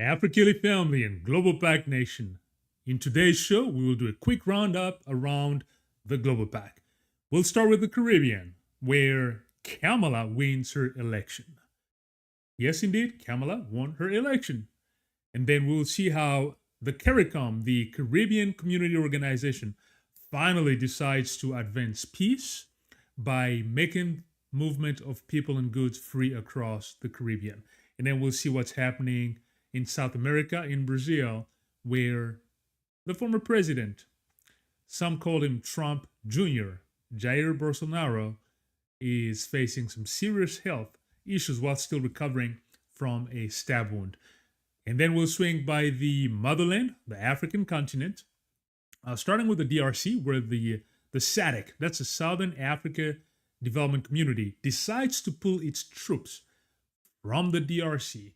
AfriKili family and Global PAC nation. In today's show, we will do a quick roundup around the Global PAC. We'll start with the Caribbean, where Kamala wins her election. Yes, indeed, Kamala won her election. And then we'll see how the CARICOM, the Caribbean Community Organization, finally decides to advance peace by making movement of people and goods free across the Caribbean. And then we'll see what's happening in South America, in Brazil, where the former president, some call him Trump Jr., Jair Bolsonaro, is facing some serious health issues while still recovering from a stab wound. And then we'll swing by the motherland, the African continent, starting with the DRC, where the SADC, that's the Southern Africa Development Community, decides to pull its troops from the DRC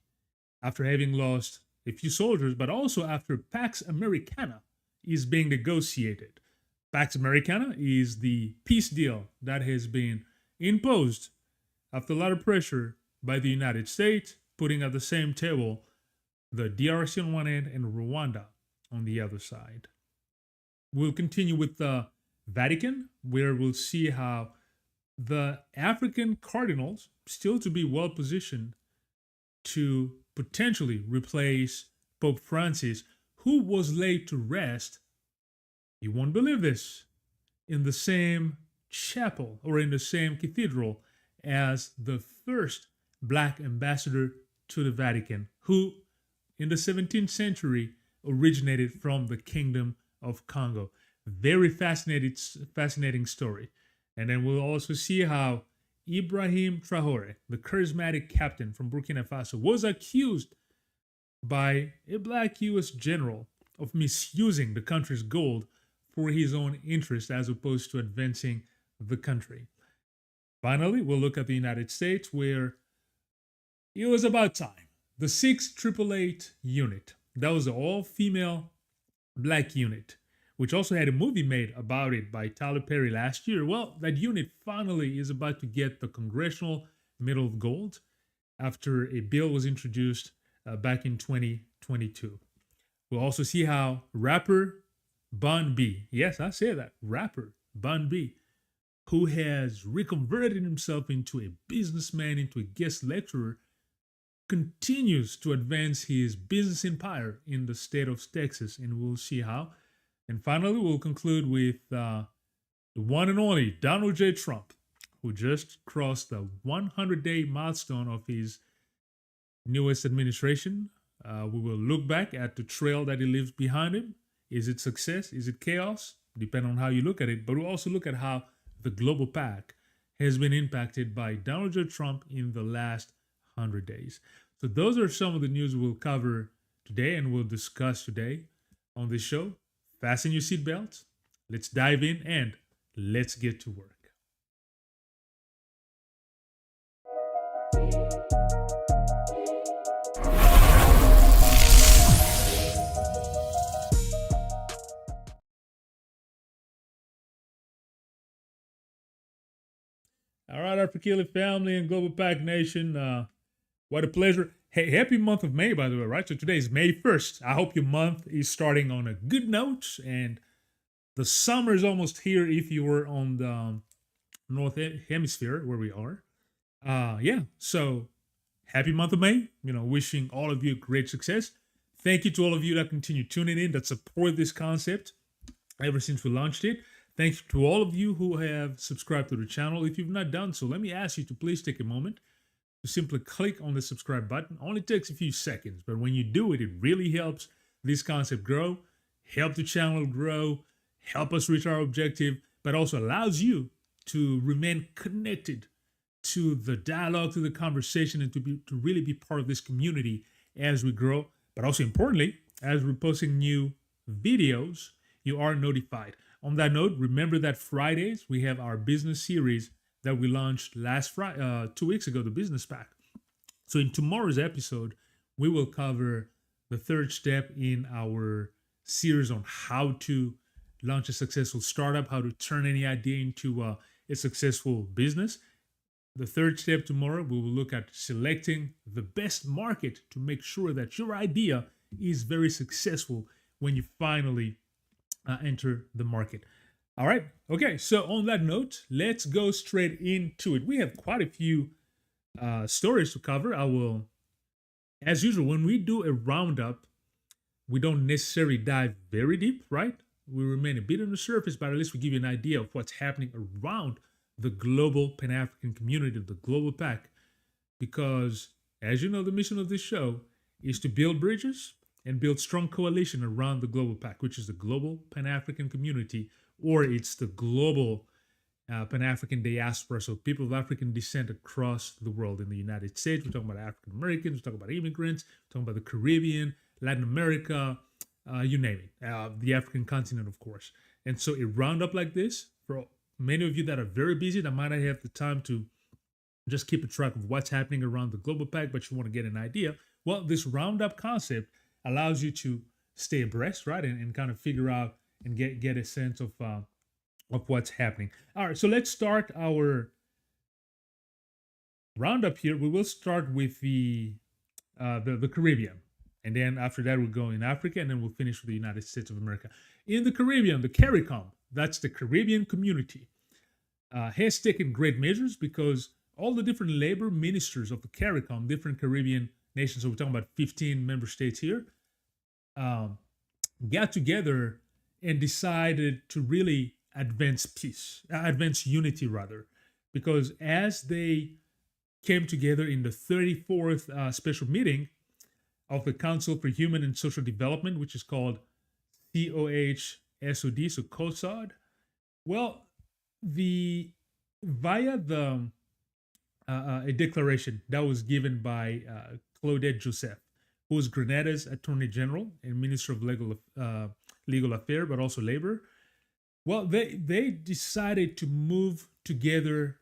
after having lost a few soldiers, but also after Pax Americana is being negotiated. Pax Americana is the peace deal that has been imposed after a lot of pressure by the United States, putting at the same table the DRC on one end and Rwanda on the other side. We'll continue with the Vatican, where we'll see how the African cardinals, still to be well positioned to potentially replace Pope Francis, who was laid to rest, you won't believe this, in the same chapel or in the same cathedral as the first Black ambassador to the Vatican, who in the 17th century originated from the Kingdom of Congo. Very fascinating story. And then we'll also see how Ibrahim Traoré, the charismatic captain from Burkina Faso, was accused by a Black U.S. general of misusing the country's gold for his own interest as opposed to advancing the country. Finally, we'll look at the United States, where it was about time. The 688 unit, that was an all-female Black unit, which also had a movie made about it by Tyler Perry last year. Well, that unit finally is about to get the Congressional Medal of Gold after a bill was introduced back in 2022. We'll also see how rapper Bun B, yes, I say that, rapper Bun B, who has reconverted himself into a businessman, into a guest lecturer, continues to advance his business empire in the state of Texas, and we'll see how. And finally, we'll conclude with the one and only Donald J. Trump, who just crossed the 100-day milestone of his newest administration. We will look back at the trail that he leaves behind him. Is it success? Is it chaos? Depending on how you look at it. But we'll also look at how the Global PAC has been impacted by Donald J. Trump in the last 100 days. So those are some of the news we'll cover today and we'll discuss today on this show. Fasten your seatbelts. Let's dive in and let's get to work. All right, AfriKili family and Global PAC nation. What a pleasure. Hey, happy month of May, by the way, right? So today is May 1st. I hope your month is starting on a good note and the summer is almost here if you were on the North Hemisphere where we are. So happy month of May. Wishing all of you great success. Thank you to all of you that continue tuning in, that support this concept ever since we launched it. Thank you to all of you who have subscribed to the channel. If you've not done so, let me ask you to please take a moment to simply click on the subscribe button. Only takes a few seconds, but when you do it, it really helps this concept grow, help the channel grow, help us reach our objective, but also allows you to remain connected to the dialogue, to the conversation, and to really be part of this community as we grow. But also importantly, as we're posting new videos, you are notified. On that note, remember that Fridays we have our business series that we launched last Friday, 2 weeks ago, the Business PAC. So in tomorrow's episode, we will cover the third step in our series on how to launch a successful startup, how to turn any idea into a successful business. The third step tomorrow, we will look at selecting the best market to make sure that your idea is very successful when you finally enter the market. All right. Okay. So on that note, let's go straight into it. We have quite a few stories to cover. I will, as usual, when we do a roundup, we don't necessarily dive very deep, right? We remain a bit on the surface, but at least we give you an idea of what's happening around the global Pan-African community, the Global PAC, because as you know, the mission of this show is to build bridges and build strong coalition around the Global PAC, which is the Global Pan-African Community, or it's the Global Pan-African Diaspora, so people of African descent across the world. In the United States, we're talking about African Americans, we're talking about immigrants, we're talking about the Caribbean, Latin America, you name it, the African continent, of course. And so a roundup like this, for many of you that are very busy, that might not have the time to just keep a track of what's happening around the Global PAC, but you want to get an idea, well, this roundup concept allows you to stay abreast, right, and kind of figure out and get a sense of what's happening. All right, so let's start our roundup here. We will start with the Caribbean. And then after that, we'll go in Africa, and then we'll finish with the United States of America. In the Caribbean, the CARICOM, that's the Caribbean community, has taken great measures because all the different labor ministers of the CARICOM, different Caribbean nations, so we're talking about 15 member states here, got together and decided to really advance peace, advance unity rather, because as they came together in the 34th special meeting of the Council for Human and Social Development, which is called COHSOD, so COSOD. Well, via a declaration that was given by Claudette Joseph, who was Grenada's Attorney General and Minister of Legal Affairs, but also Labor. Well, they decided to move together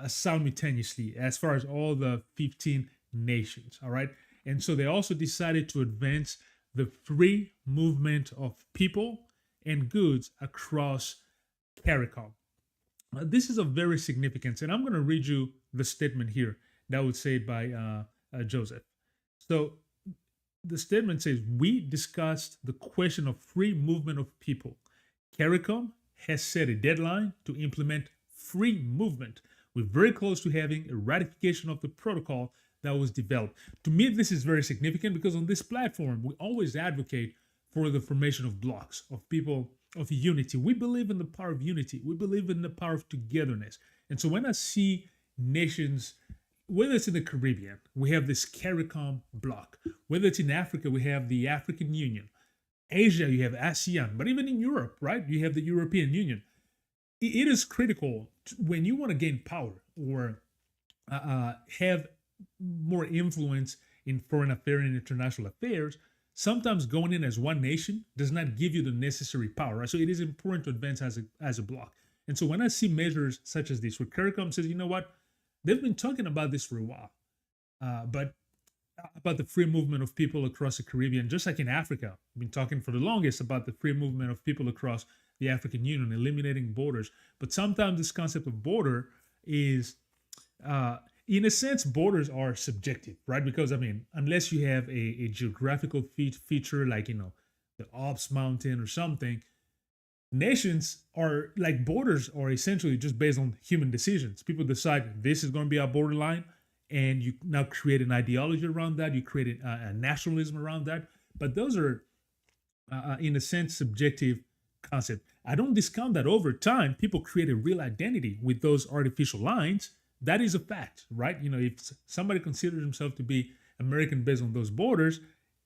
simultaneously as far as all the 15 nations, all right? And so they also decided to advance the free movement of people and goods across CARICOM. This is of very significance, and I'm going to read you the statement here that was said by Joseph. So the statement says, we discussed the question of free movement of people. CARICOM has set a deadline to implement free movement. We're very close to having a ratification of the protocol that was developed. To me, this is very significant because on this platform, we always advocate for the formation of blocks, of people, of unity. We believe in the power of unity. We believe in the power of togetherness. And so when I see nations, whether it's in the Caribbean, we have this CARICOM block. Whether it's in Africa, we have the African Union. Asia, you have ASEAN. But even in Europe, right, you have the European Union. It is critical when you want to gain power or have more influence in foreign affairs and international affairs. Sometimes going in as one nation does not give you the necessary power, right? So it is important to advance as a bloc. And so when I see measures such as this, where CARICOM says, you know what, they've been talking about this for a while, but about the free movement of people across the Caribbean, just like in Africa, we've been talking for the longest about the free movement of people across the African Union, eliminating borders. But sometimes this concept of border is, in a sense, borders are subjective, right? Because, I mean, unless you have a geographical feature like, you know, the Alps mountain or something, nations are like borders are essentially just based on human decisions. People decide this is going to be our borderline, and you now create an ideology around that. You create a nationalism around that. But those are, in a sense, subjective concept. I don't discount that over time, people create a real identity with those artificial lines. That is a fact, right? You know, if somebody considers himself to be American based on those borders,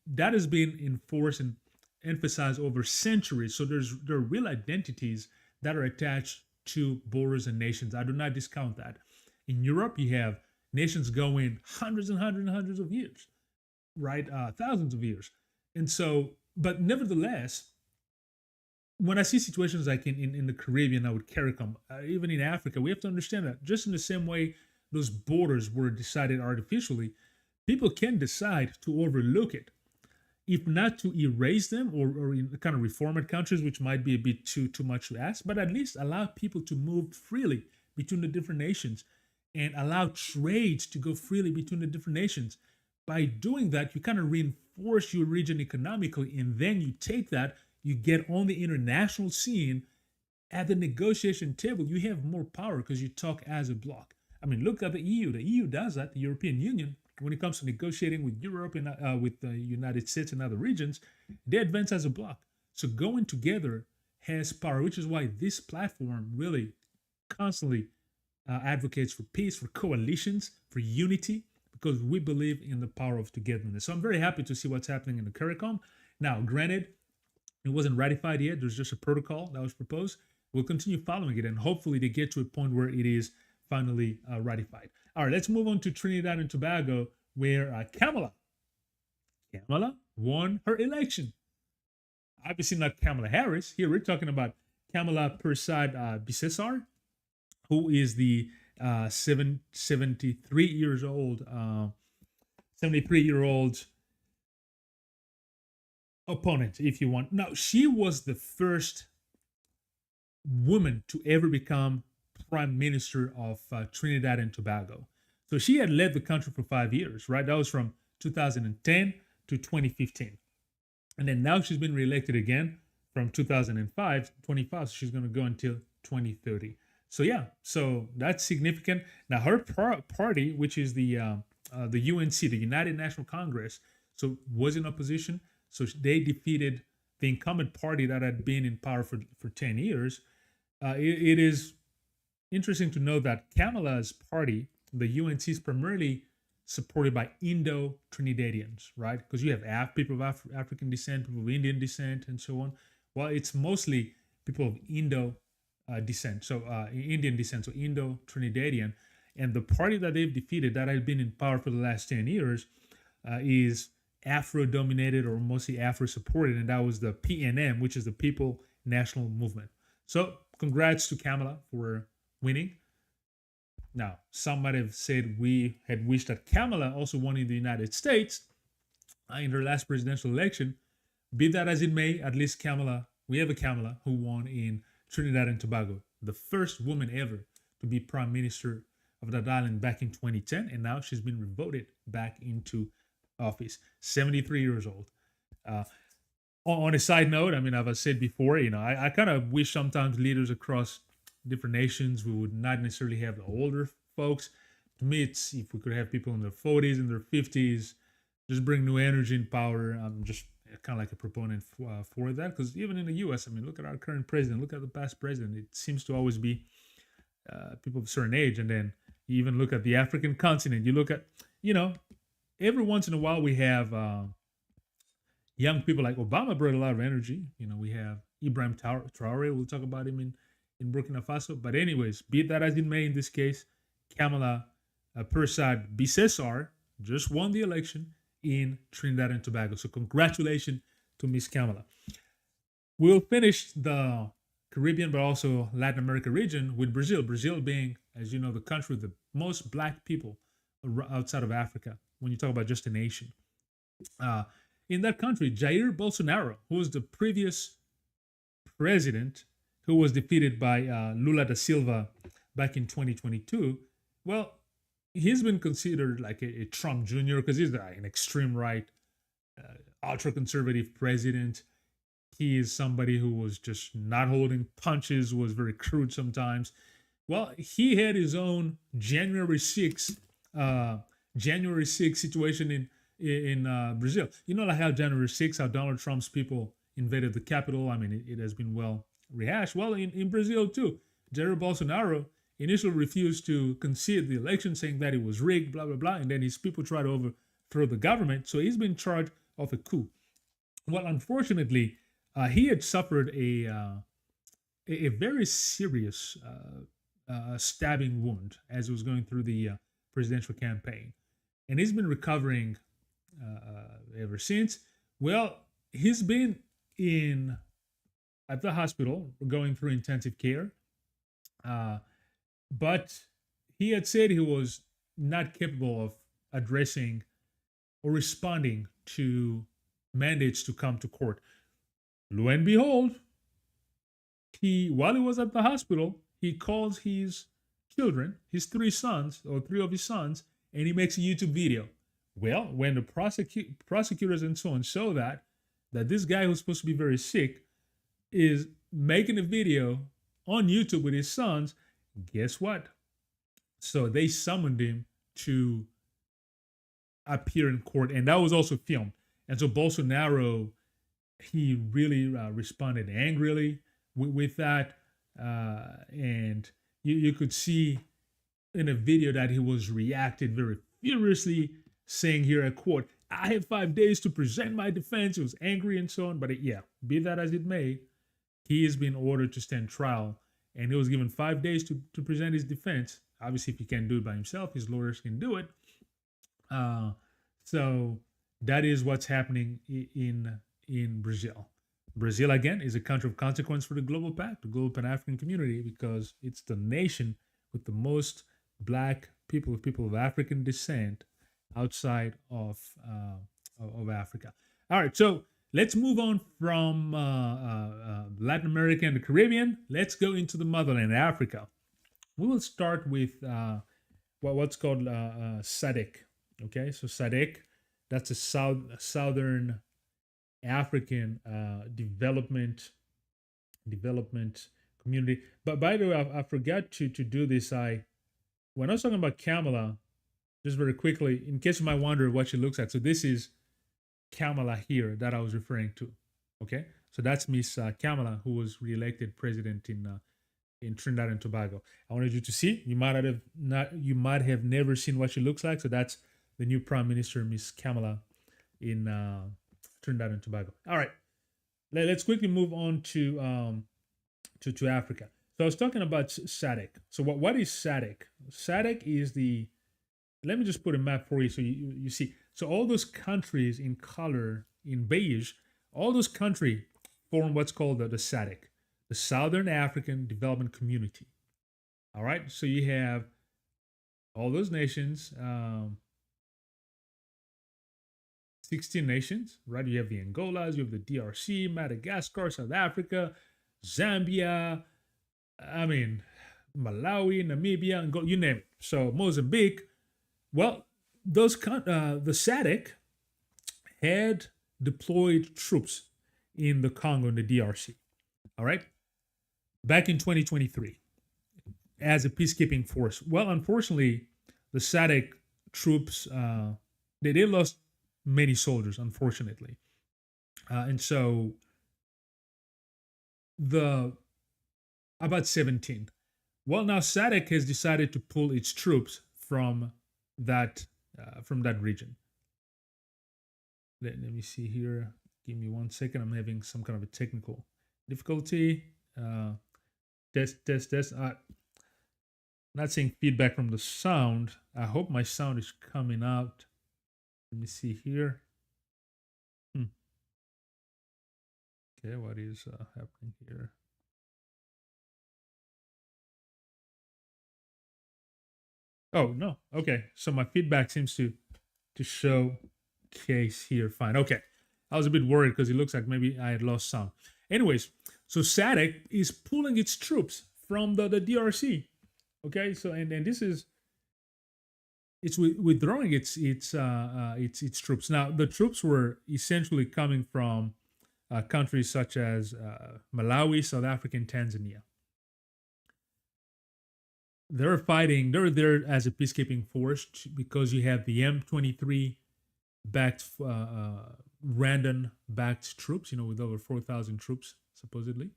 that has been enforced and emphasized over centuries. So there are real identities that are attached to borders and nations. I do not discount that. In Europe, you have nations going hundreds and hundreds and hundreds of years, right? Thousands of years. And so, but nevertheless, when I see situations like in the Caribbean, now with CARICOM, even in Africa, we have to understand that just in the same way those borders were decided artificially, people can decide to overlook it, if not to erase them or in kind of reformed countries, which might be a bit too much to ask, but at least allow people to move freely between the different nations and allow trades to go freely between the different nations. By doing that, you kind of reinforce your region economically, and then you take that, you get on the international scene at the negotiation table. You have more power because you talk as a bloc. I mean, look at the EU. The EU does that. The European Union, when it comes to negotiating with Europe and with the United States and other regions, they advance as a bloc. So going together has power, which is why this platform really constantly advocates for peace, for coalitions, for unity, because we believe in the power of togetherness. So I'm very happy to see what's happening in the CARICOM. Now, granted, it wasn't ratified yet. There's just a protocol that was proposed. We'll continue following it, and hopefully they get to a point where it is finally ratified. All right, let's move on to Trinidad and Tobago, where Kamala won her election. Obviously not Kamala Harris. Here we're talking about Kamala Persad Bisesar, who is the 73-year-old opponent, if you want. Now, she was the first woman to ever become prime minister of Trinidad and Tobago. So she had led the country for 5 years, right? That was from 2010 to 2015. And then now she's been reelected again from 2005 to 25. So she's going to go until 2030. So yeah, so that's significant. Now her party, which is the UNC, the United National Congress, so was in opposition. So they defeated the incumbent party that had been in power for 10 years. It is interesting to know that Kamala's party, the UNC, is primarily supported by Indo-Trinidadians, right? Because you have people of African descent, people of Indian descent, and so on. Well, it's mostly people of Indian descent, so Indo-Trinidadian. And the party that they've defeated, that had been in power for the last 10 years, is Afro-dominated or mostly Afro-supported, and that was the PNM, which is the People National Movement. So congrats to Kamala for winning. Now, some might have said we had wished that Kamala also won in the United States in her last presidential election. Be that as it may, at least we have a Kamala who won in Trinidad and Tobago, the first woman ever to be prime minister of that island back in 2010, and now she's been revoted back into office, 73 years old. On a side note, I mean, as I said before, I kind of wish sometimes leaders across different nations, we would not necessarily have the older folks. To me, it's if we could have people in their 40s and their 50s, just bring new energy and power. I'm just kind of like a proponent for that, because even in the U.S., I mean, look at our current president, look at the past president. It seems to always be people of a certain age. And then you even look at the African continent. You look at, every once in a while we have young people like Obama brought a lot of energy. We have Ibrahim Traoré. We'll talk about him in Burkina Faso. But anyways, be that as it may, in this case, Kamala Persad Bisesar just won the election in Trinidad and Tobago. So congratulations to Miss Kamala. We'll finish the Caribbean but also Latin America region with Brazil. Brazil being, as you know, the country with the most black people outside of Africa when you talk about just a nation. In that country, Jair Bolsonaro, who was the previous president, who was defeated by Lula da Silva back in 2022, well, he's been considered like a Trump Jr. because he's an extreme right, ultra-conservative president. He is somebody who was just not holding punches, was very crude sometimes. Well, he had his own January 6th situation in Brazil. Like how January 6th, how Donald Trump's people invaded the Capitol. I mean, it has been well rehashed. Well, in Brazil too, Jair Bolsonaro initially refused to concede the election, saying that it was rigged, blah, blah, blah. And then his people tried to overthrow the government. So he's been charged of a coup. Well, unfortunately, he had suffered a very serious stabbing wound as he was going through the presidential campaign. And he's been recovering ever since. Well, he's been at the hospital going through intensive care. But he had said he was not capable of addressing or responding to mandates to come to court. Lo and behold, while he was at the hospital, he calls his children, his three sons, or three of his sons, and he makes a YouTube video. Well, when the prosecutors and so on show that this guy who's supposed to be very sick is making a video on YouTube with his sons, guess what? So they summoned him to appear in court, and that was also filmed. And so Bolsonaro, he really responded angrily with that, and you could see in a video that he was reacted very furiously, saying here, I quote, "I have 5 days to present my defense." He was angry and so on, but be that as it may, he has been ordered to stand trial, and he was given 5 days to present his defense. Obviously, if he can't do it by himself, his lawyers can do it. So that is what's happening in Brazil. Brazil, again, is a country of consequence for the Global PAC, the Global Pan-African community, because it's the nation with the most black people of African descent outside of Africa. All right, so let's move on from Latin America and the Caribbean. Let's go into the motherland, Africa. We will start with what's called SADC. Okay, so SADC, that's a Southern African development community. But by the way, I forgot to do this. When I was talking about Kamala, just very quickly, in case you might wonder what she looks like. So this is Kamala here that I was referring to. Okay, so that's Miss Kamala, who was reelected president in Trinidad and Tobago. I wanted you to see. You might have never seen what she looks like. So that's the new Prime Minister, Miss Kamala, in Trinidad and Tobago. All right, let's quickly move on to Africa. So I was talking about SADC. So what is SADC? SADC is the, let me just put a map for you so you see. So all those countries in color, in beige, all those countries form what's called the SADC, the Southern African Development Community. All right, so you have all those nations, 16 nations, right? You have the Angolas, you have the DRC, Madagascar, South Africa, Zambia, Malawi, Namibia, Angola, you name it. So Mozambique. Well, the SADC had deployed troops in the Congo and the DRC. All right, back in 2023 as a peacekeeping force. Well, unfortunately, the SADC troops they lost many soldiers, unfortunately, and so about 17. Well, now SADC has decided to pull its troops from that region. Let me see here. Give me 1 second. I'm having some kind of a technical difficulty. Test. Not seeing feedback from the sound. I hope my sound is coming out. Let me see here. Okay, what is happening here? Oh, no. Okay, so my feedback seems to show case here. Fine. Okay, I was a bit worried because it looks like maybe I had lost sound. Anyways, so SADC is pulling its troops from the DRC. Okay, so and this is, it's withdrawing its troops. Now the troops were essentially coming from countries such as Malawi, South Africa, and Tanzania. They're there as a peacekeeping force because you have the M23 backed Rwandan backed troops, with over 4,000 troops supposedly.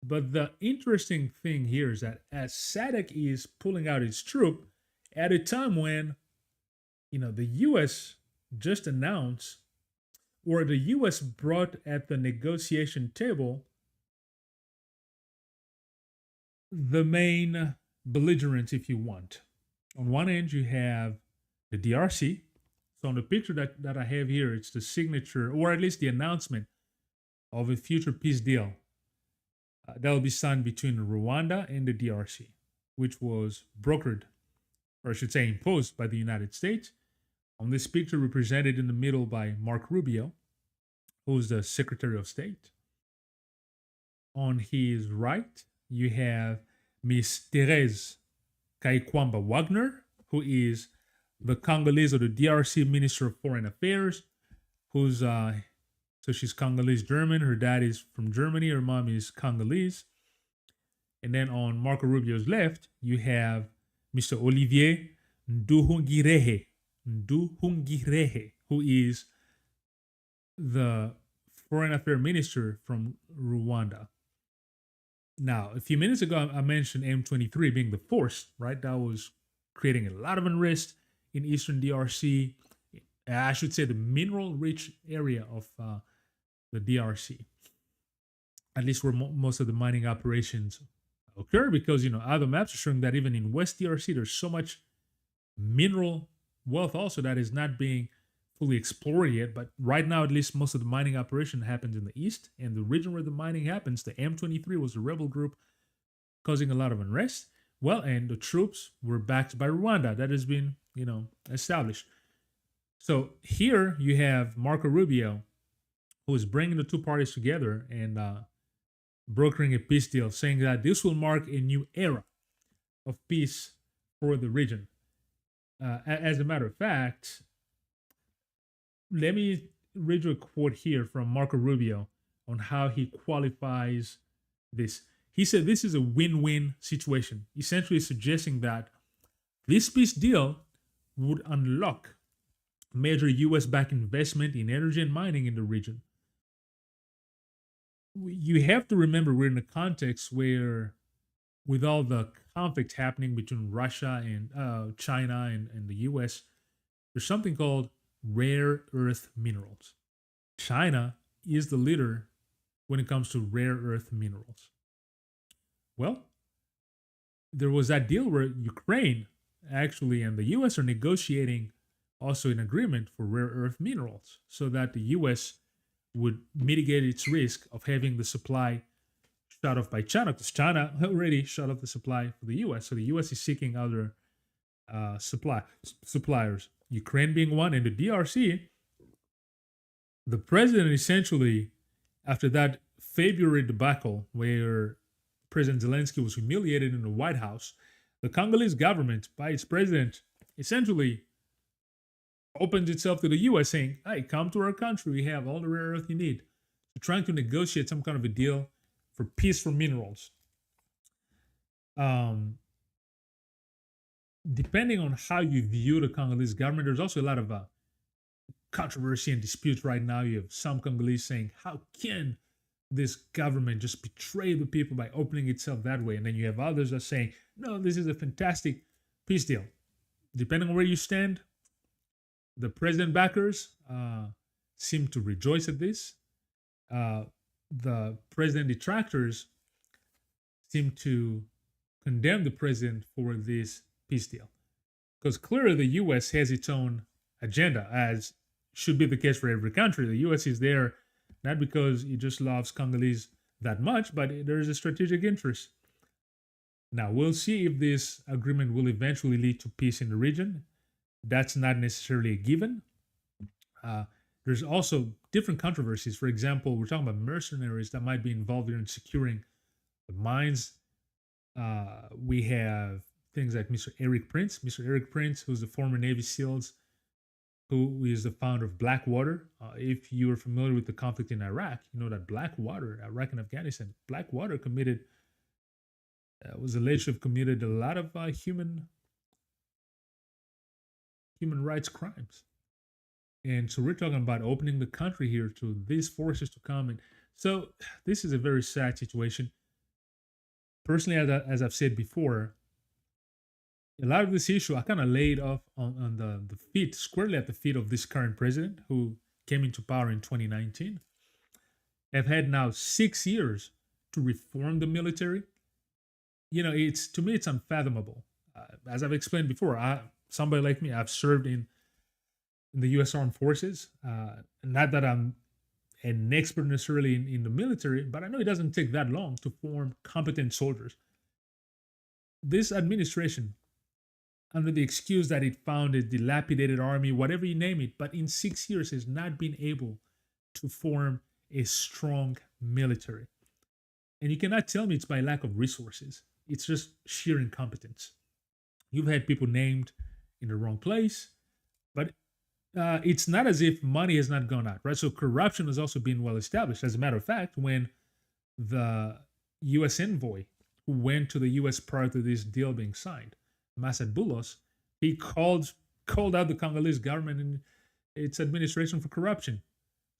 But the interesting thing here is that as SADC is pulling out its troop at a time when, the U.S. just announced, or the U.S. brought at the negotiation table the main belligerents, if you want. On one end, you have the DRC. So on the picture that I have here, it's the signature, or at least the announcement of a future peace deal that will be signed between Rwanda and the DRC, which was brokered, or I should say imposed, by the United States. On this picture, represented in the middle by Mark Rubio, who's the Secretary of State. On his right, you have Miss Therese Kaikwamba Wagner, who is the Congolese or the DRC Minister of Foreign Affairs, who's so she's Congolese German. Her dad is from Germany. Her mom is Congolese. And then on Marco Rubio's left, you have Mr. Olivier Nduhungirehe, who is the Foreign Affairs Minister from Rwanda. Now, a few minutes ago, I mentioned M23 being the force, right? That was creating a lot of unrest in eastern DRC. I should say the mineral-rich area of the DRC, at least where most of the mining operations occur, because other maps are showing that even in West DRC, there's so much mineral wealth also that is not being fully explored yet. But right now, at least, most of the mining operation happens in the east, and the region where the mining happens, the M23 was a rebel group causing a lot of unrest. Well, and the troops were backed by Rwanda. That has been, established. So here you have Marco Rubio, who is bringing the two parties together and brokering a peace deal, saying that this will mark a new era of peace for the region. As a matter of fact, let me read you a quote here from Marco Rubio on how he qualifies this. He said this is a win-win situation, essentially suggesting that this peace deal would unlock major US-backed investment in energy and mining in the region. You have to remember we're in a context where, with all the conflict happening between Russia and China and the US, there's something called rare earth minerals. China is the leader when it comes to rare earth minerals. Well, there was that deal where Ukraine actually and the US are negotiating also an agreement for rare earth minerals so that the US would mitigate its risk of having the supply shut off by China, because China already shut off the supply for the US. So the US is seeking other suppliers, Ukraine being one, and the DRC. The president essentially, after that February debacle where President Zelensky was humiliated in the White House, the Congolese government, by its president, essentially opens itself to the US, saying, hey, come to our country. We have all the rare earth you need. So trying to negotiate some kind of a deal for peace for minerals. Depending on how you view the Congolese government, there's also a lot of controversy and disputes right now. You have some Congolese saying, how can this government just betray the people by opening itself that way? And then you have others that are saying, no, this is a fantastic peace deal. Depending on where you stand, the president backers seem to rejoice at this. The president detractors seem to condemn the president for this peace deal, because clearly the U.S. has its own agenda, as should be the case for every country. The U.S. is there not because it just loves Congolese that much, but there is a strategic interest. Now, we'll see if this agreement will eventually lead to peace in the region. That's not necessarily a given. There's also different controversies. For example, we're talking about mercenaries that might be involved in securing the mines. We have things like Mr. Eric Prince, who's the former Navy SEALs, who is the founder of Blackwater. If you are familiar with the conflict in Iraq, you know that Blackwater, Iraq and Afghanistan, Blackwater was alleged to have committed a lot of human rights crimes. And so we're talking about opening the country here to these forces to come. And so this is a very sad situation. Personally, as I've said before, a lot of this issue I kind of laid off on the feet, squarely at the feet of this current president who came into power in 2019. Have had now 6 years to reform the military. To me, it's unfathomable. As I've explained before, somebody like me, I've served in the U.S. Armed Forces. Not that I'm an expert necessarily in the military, but I know it doesn't take that long to form competent soldiers. This administration, under the excuse that it found a dilapidated army, whatever you name it, but in 6 years has not been able to form a strong military. And you cannot tell me it's by lack of resources. it's just sheer incompetence. You've had people named in the wrong place, but it's not as if money has not gone out, right? So corruption has also been well established. As a matter of fact, when the U.S. envoy who went to the U.S. prior to this deal being signed, Masad Boulos, he called out the Congolese government and its administration for corruption.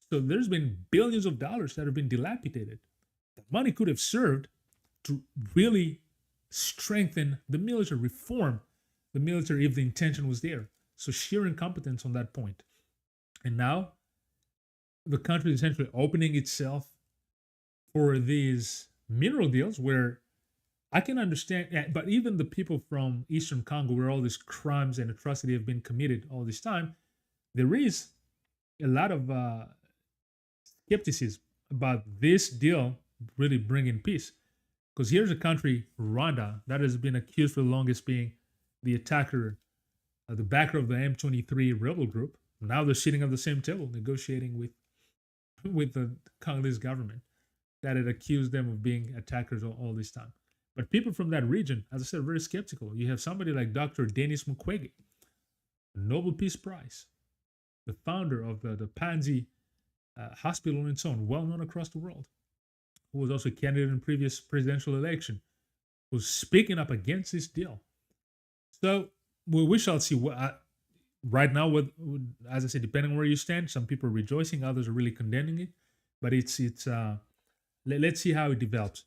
So there's been billions of dollars that have been dilapidated. The money could have served to really strengthen the military, reform the military if the intention was there. So sheer incompetence on that point. And now the country is essentially opening itself for these mineral deals where I can understand, but even the people from Eastern Congo, where all these crimes and atrocity have been committed all this time, there is a lot of skepticism about this deal really bringing peace. Because here's a country, Rwanda, that has been accused for the longest being the attacker, the backer of the M23 rebel group. Now they're sitting at the same table negotiating with the Congolese government that had accused them of being attackers all this time. But people from that region, as I said, are very skeptical. You have somebody like Dr. Denis Mukwege, Nobel Peace Prize, the founder of the Panzi hospital and so on, well known across the world, who was also a candidate in previous presidential election, was speaking up against this deal. So we shall see. Right now, as I said, depending on where you stand, some people are rejoicing, others are really condemning it. But let's see how it develops.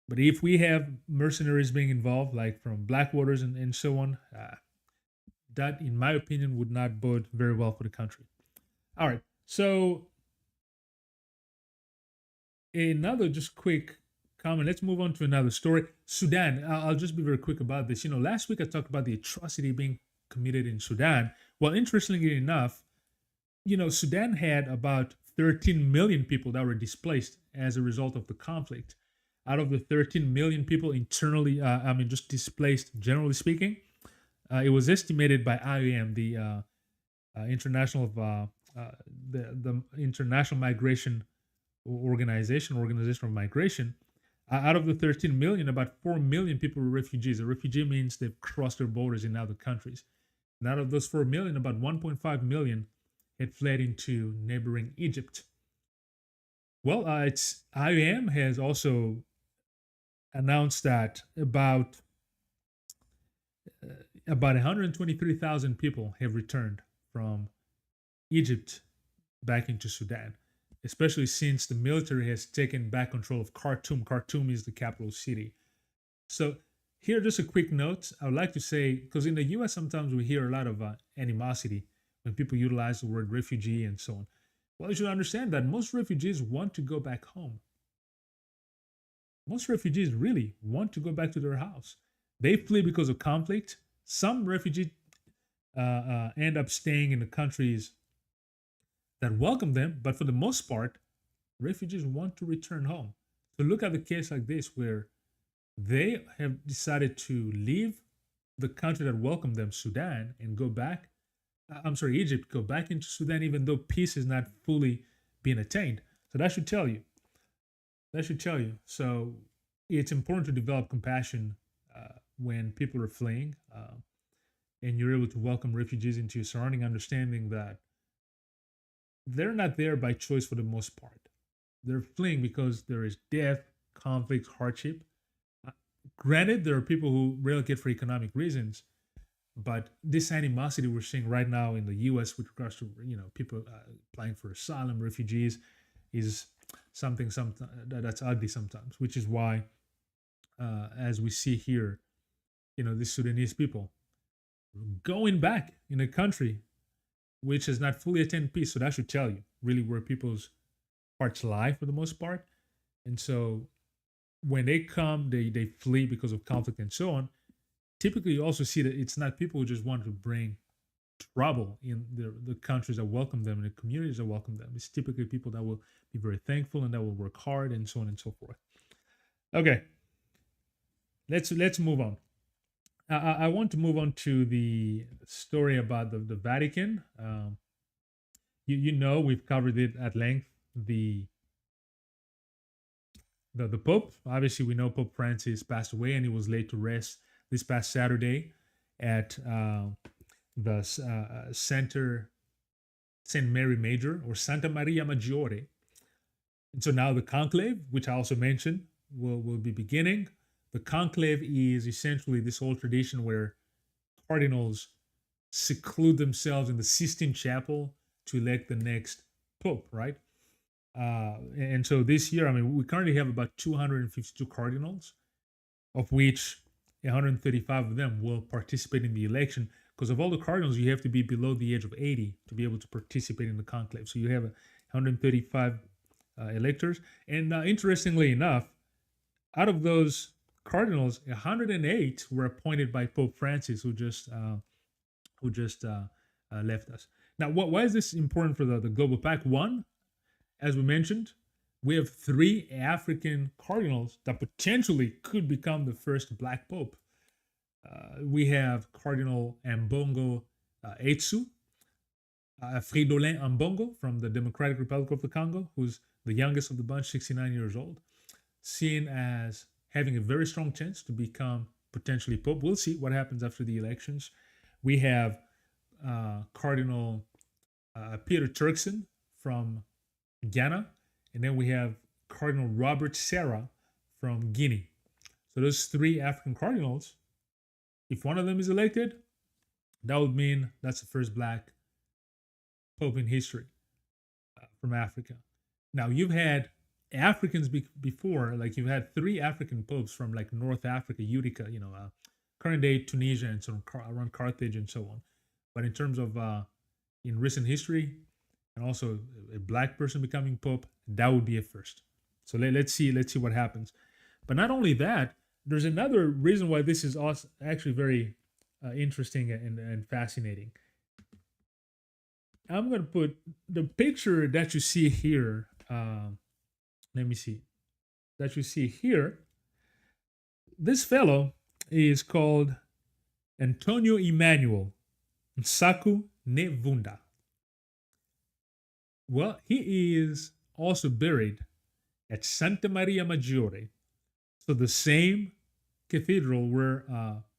But if we have mercenaries being involved, like from Blackwaters and so on, that, in my opinion, would not bode very well for the country. All right, so another just quick comment. Let's move on to another story. Sudan. I'll just be very quick about this. Last week I talked about the atrocity being committed in Sudan. Well, interestingly enough, Sudan had about 13 million people that were displaced as a result of the conflict. Out of the 13 million people internally, just displaced, generally speaking, it was estimated by IOM, the International Migration Organization of Migration. Out of the 13 million, about 4 million people were refugees. A refugee means they've crossed their borders in other countries. And out of those 4 million, about 1.5 million had fled into neighboring Egypt. Well, IOM has also announced that about 123,000 people have returned from Egypt back into Sudan, especially since the military has taken back control of Khartoum. Khartoum is the capital city. So here, just a quick note. I would like to say, because in the U.S. sometimes we hear a lot of animosity when people utilize the word refugee and so on. Well, you should understand that most refugees want to go back home. Most refugees really want to go back to their house. They flee because of conflict. Some refugees end up staying in the countries that welcome them, but for the most part, refugees want to return home. So look at the case like this, where they have decided to leave the country that welcomed them, Sudan, and go back. Egypt, go back into Sudan, even though peace is not fully being attained. So that should tell you. So it's important to develop compassion when people are fleeing, and you're able to welcome refugees into your surrounding, understanding that they're not there by choice for the most part. They're fleeing because there is death, conflict, hardship. Granted, there are people who relocate for economic reasons, but this animosity we're seeing right now in the U.S. with regards to people applying for asylum, refugees, is something that's ugly sometimes. Which is why, as we see here, the Sudanese people going back in a country which has not fully attained peace. So that should tell you really where people's hearts lie for the most part. And so when they come, they flee because of conflict and so on. Typically, you also see that it's not people who just want to bring trouble in the countries that welcome them and the communities that welcome them. It's typically people that will be very thankful and that will work hard and so on and so forth. Okay, let's move on. I want to move on to the story about the Vatican. We've covered it at length. The the Pope. Obviously, we know Pope Francis passed away, and he was laid to rest this past Saturday at the Center Saint Mary Major, or Santa Maria Maggiore. And so now the conclave, which I also mentioned, will be beginning. The conclave is essentially this whole tradition where cardinals seclude themselves in the Sistine Chapel to elect the next pope, right? And so this year, I mean, we currently have about 252 cardinals, of which 135 of them will participate in the election. Because of all the cardinals, you have to be below the age of 80 to be able to participate in the conclave. So you have 135 electors. And interestingly enough, out of those cardinals, 108 were appointed by Pope Francis, who just left us. Now, why is this important for the Global PAC? One, as we mentioned, we have 3 African cardinals that potentially could become the first Black Pope. We have Cardinal Ambongo Etsu, Fridolin Ambongo from the Democratic Republic of the Congo, who's the youngest of the bunch, 69 years old, seen as having a very strong chance to become potentially Pope. We'll see what happens after the elections. We have Cardinal Peter Turkson from Ghana, and then we have Cardinal Robert Serra from Guinea. So those 3 African cardinals, if one of them is elected, that would mean that's the first Black Pope in history from Africa. Now, you've had Africans before, like you've had 3 African popes from like North Africa, Utica, current day Tunisia and so on, around Carthage and so on. But in terms of in recent history, and also a Black person becoming Pope, that would be a first. So let's see what happens. But not only that, there's another reason why this is also actually very interesting and fascinating. I'm going to put the picture that you see here. Let me see. That you see here. This fellow is called Antonio Emmanuel Nsaku Nevunda. Well, he is also buried at Santa Maria Maggiore. So the same cathedral where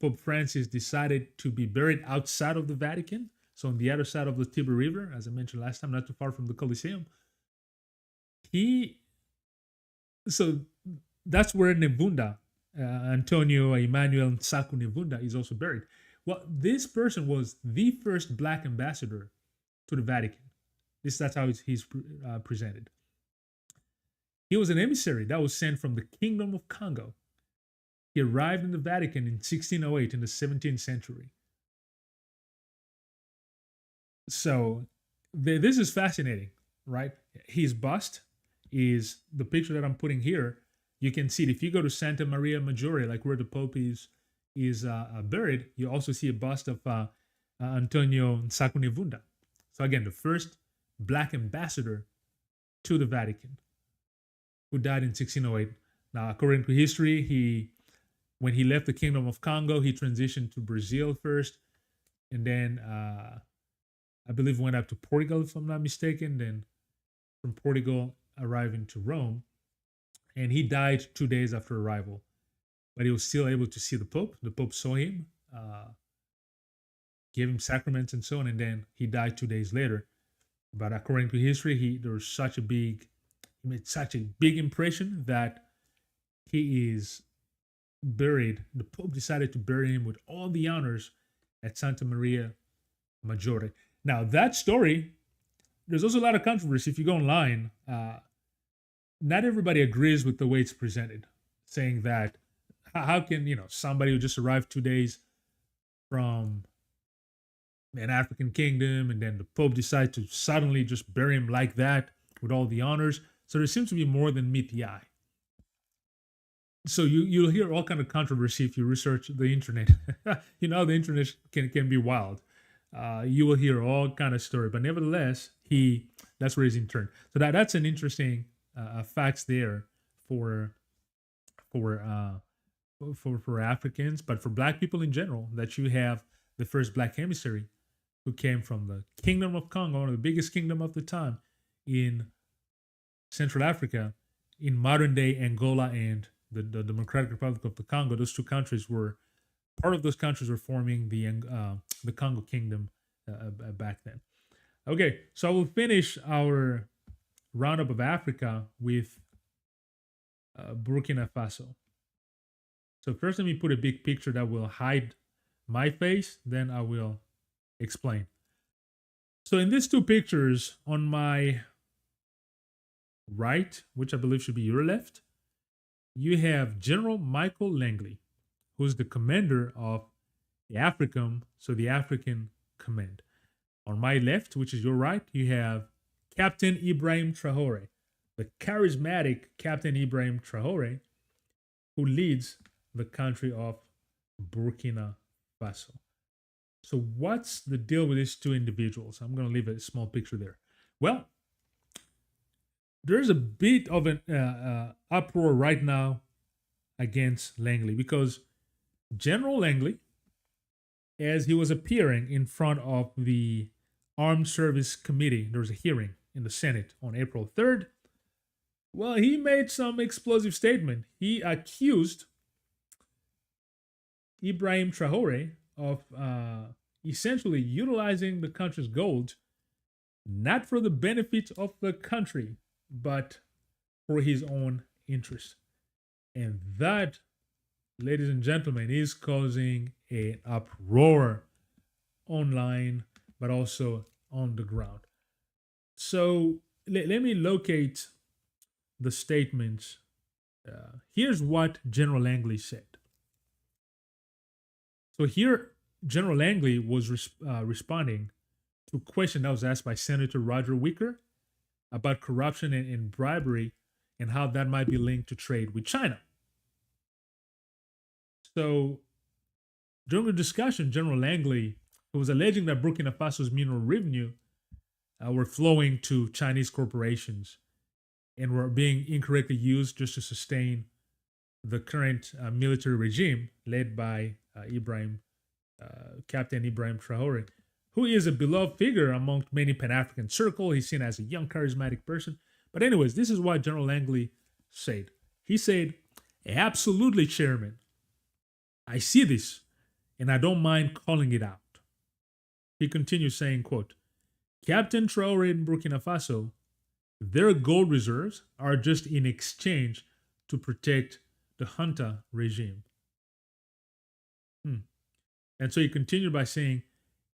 Pope Francis decided to be buried outside of the Vatican. So on the other side of the Tiber River, as I mentioned last time, not too far from the Colosseum. So that's where Nevunda, Antonio Emmanuel Nsaku Nevunda, is also buried. Well, this person was the first Black ambassador to the Vatican. That's how he's presented. He was an emissary that was sent from the Kingdom of Congo. He arrived in the Vatican in 1608 in the 17th century. So this is fascinating, right? His bust is the picture that I'm putting here. You can see it if you go to Santa Maria Maggiore, like where the Pope is buried. You also see a bust of Antonio Nsaku Nevunda. So again, the first Black ambassador to the Vatican, who died in 1608. Now, according to history, when he left the Kingdom of Congo, he transitioned to Brazil first, and then I believe went up to Portugal, if I'm not mistaken. Then from Portugal, arriving to Rome, and he died 2 days after arrival. But he was still able to see the Pope. The Pope saw him, gave him sacraments and so on, and then he died 2 days later. But according to history, he made such a big impression that he is buried. The Pope decided to bury him with all the honors at Santa Maria Maggiore. Now, that story, there's also a lot of controversy. If you go online, not everybody agrees with the way it's presented, saying that how can somebody who just arrived 2 days from an African kingdom and then the Pope decide to suddenly just bury him like that with all the honors. So there seems to be more than meet the eye. So you'll hear all kind of controversy if you research the internet. The internet can be wild. You will hear all kind of story, but nevertheless, that's where he's interned. So that's an interesting facts there for Africans, but for Black people in general, that you have the first Black emissary who came from the Kingdom of Congo, one of the biggest kingdom of the time in Central Africa, in modern day Angola and the Democratic Republic of the Congo. Those two countries were part of those countries were forming the Congo Kingdom back then. Okay, so I will finish our roundup of Africa with Burkina Faso. So first, let me put a big picture that will hide my face. Then I will explain. So in these two pictures, on my right, which I believe should be your left, you have General Michael Langley, who's the commander of the AFRICOM, so the African Command. On my left, which is your right, you have Captain Ibrahim Traoré, the charismatic Captain Ibrahim Traoré, who leads the country of Burkina Faso. So what's the deal with these two individuals? I'm going to leave a small picture there. Well, there's a bit of an uproar right now against Langley because General Langley, as he was appearing in front of the Armed Service Committee, there was a hearing in the Senate on April 3rd. Well, he made some explosive statement. He accused Ibrahim Traoré of essentially utilizing the country's gold not for the benefit of the country, but for his own interest. And that, ladies and gentlemen, is causing an uproar online, but also on the ground. So let me locate the statements. Here's what General Langley said. So here, General Langley was responding to a question that was asked by Senator Roger Wicker about corruption and bribery and how that might be linked to trade with China. So during the discussion, General Langley, who was alleging that Burkina Faso's mineral revenue were flowing to Chinese corporations and were being incorrectly used just to sustain the current military regime led by Captain Ibrahim Traoré, who is a beloved figure among many Pan-African circles. He's seen as a young, charismatic person. But anyways, this is what General Langley said. He said, "Absolutely, Chairman. I see this, and I don't mind calling it out." He continues saying, quote, "Captain Traoré in Burkina Faso, their gold reserves are just in exchange to protect the junta regime." And so he continued by saying,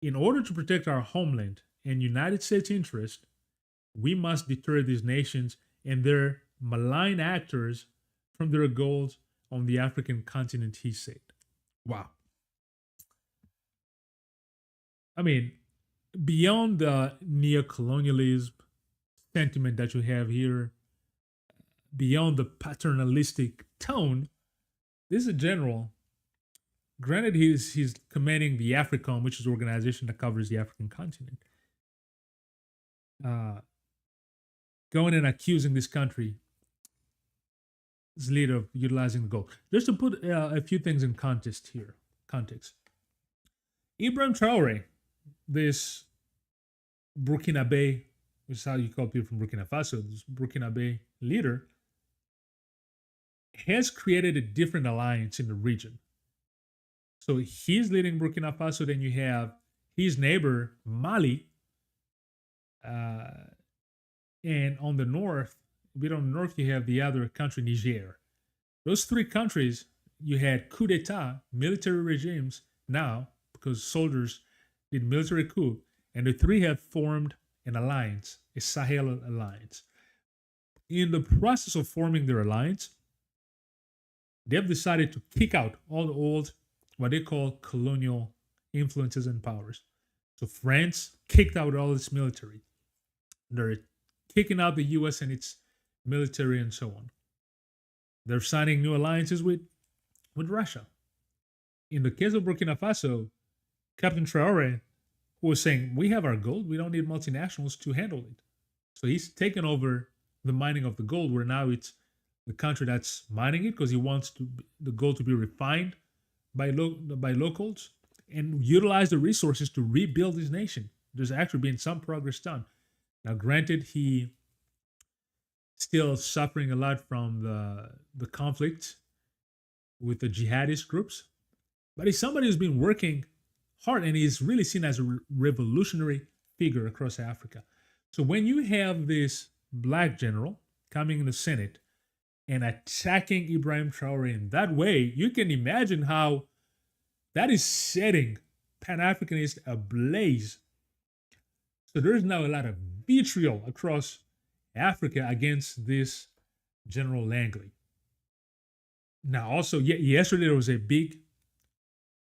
"In order to protect our homeland and United States interest, we must deter these nations and their malign actors from their goals on the African continent," he said. Wow. I mean, beyond the neocolonialism sentiment that you have here, beyond the paternalistic tone, this is a general. Granted, he's commanding the AFRICOM, which is the organization that covers the African continent. Going and accusing this country's leader of utilizing the gold. Just to put a few things in context here. Ibrahim Traoré, this Burkinabe, which is how you call people from Burkina Faso, this Burkinabe leader, has created a different alliance in the region. So he's leading Burkina Faso. Then you have his neighbor, Mali. And on the north, a bit on the north, you have the other country, Niger. Those three countries, you had coup d'etat, military regimes now, because soldiers did military coup. And the three have formed an alliance, a Sahel alliance. In the process of forming their alliance, they've decided to kick out all the old, what they call colonial influences and powers. So France kicked out all its military. They're kicking out the US and its military and so on. They're signing new alliances with Russia. In the case of Burkina Faso, Captain Traoré, who was saying, we have our gold, we don't need multinationals to handle it. So he's taken over the mining of the gold, where now it's the country that's mining it because he wants the gold to be refined by locals and utilize the resources to rebuild his nation. There's actually been some progress done. Now, granted, he still suffering a lot from the conflict with the jihadist groups. But he's somebody who's been working hard, and he's really seen as a revolutionary figure across Africa. So when you have this black general coming in the Senate and attacking Ibrahim Traoré in that way, you can imagine how that is setting Pan-Africanists ablaze. So there's now a lot of vitriol across Africa against this General Langley. Now, also, yesterday there was a big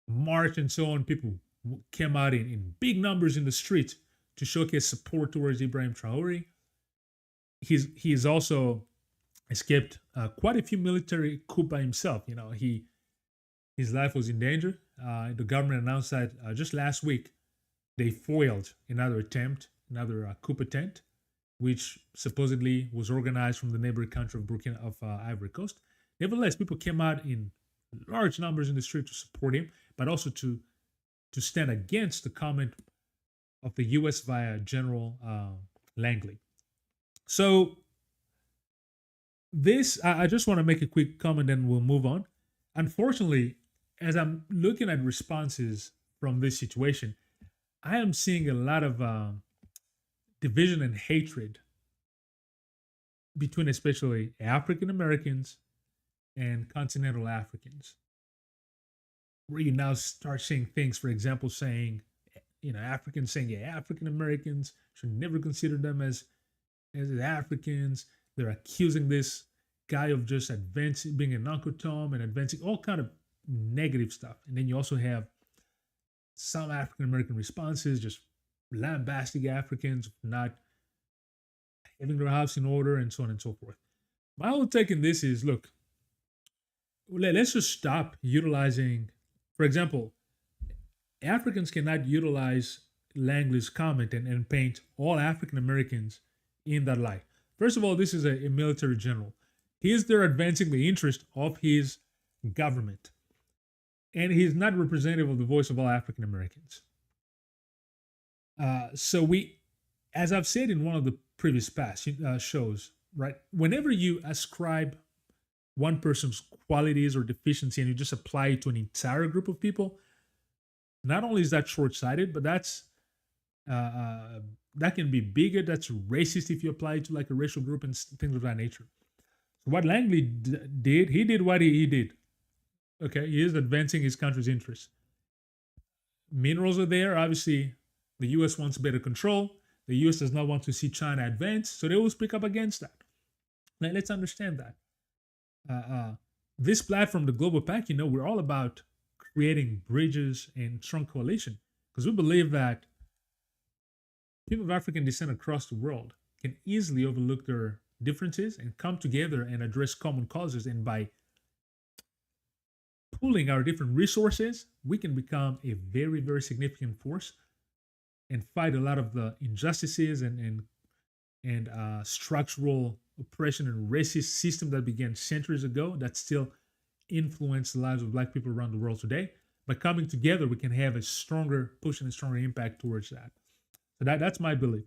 march and so on. People came out in big numbers in the streets to showcase support towards Ibrahim Traoré. He has also escaped quite a few military coups by himself. You know, his life was in danger. The government announced that just last week they foiled another coup attempt, which supposedly was organized from the neighboring country of Burkina of Ivory Coast. Nevertheless, people came out in large numbers in the street to support him, but also to stand against the comment of the U.S. via General Langley. So this, I just want to make a quick comment and we'll move on. Unfortunately, as I'm looking at responses from this situation, I am seeing a lot of division and hatred between especially African Americans and continental Africans, where you now start seeing things, for example, saying, Africans saying, African Americans should never consider them as Africans. They're accusing this guy of just advancing, being an Uncle Tom and advancing all kind of negative stuff. And then you also have some African American responses, just lambasting Africans not having their house in order and so on and so forth. My whole take in this is, look, let's just stop utilizing, for example, Africans cannot utilize Langley's comment and paint all African Americans in that light. First of all, this is a military general. He is there advancing the interest of his government. And he's not representative of the voice of all African Americans. So we, as I've said in one of the previous past shows, right, whenever you ascribe one person's qualities or deficiency and you just apply it to an entire group of people, not only is that short-sighted, but that's that can be bigot. That's racist if you apply it to like a racial group and things of that nature. So what Langley did, he did what he did. Okay, he is advancing his country's interests. Minerals are there. Obviously, the U.S. wants better control. The U.S. does not want to see China advance, so they will speak up against that. Now, let's understand that. This platform, the Global PAC, we're all about creating bridges and strong coalition because we believe that people of African descent across the world can easily overlook their differences and come together and address common causes. And by pooling our different resources, we can become a very, very significant force and fight a lot of the injustices and structural oppression and racist system that began centuries ago that still influence the lives of Black people around the world today. By coming together, we can have a stronger push and a stronger impact towards that. So that's my belief.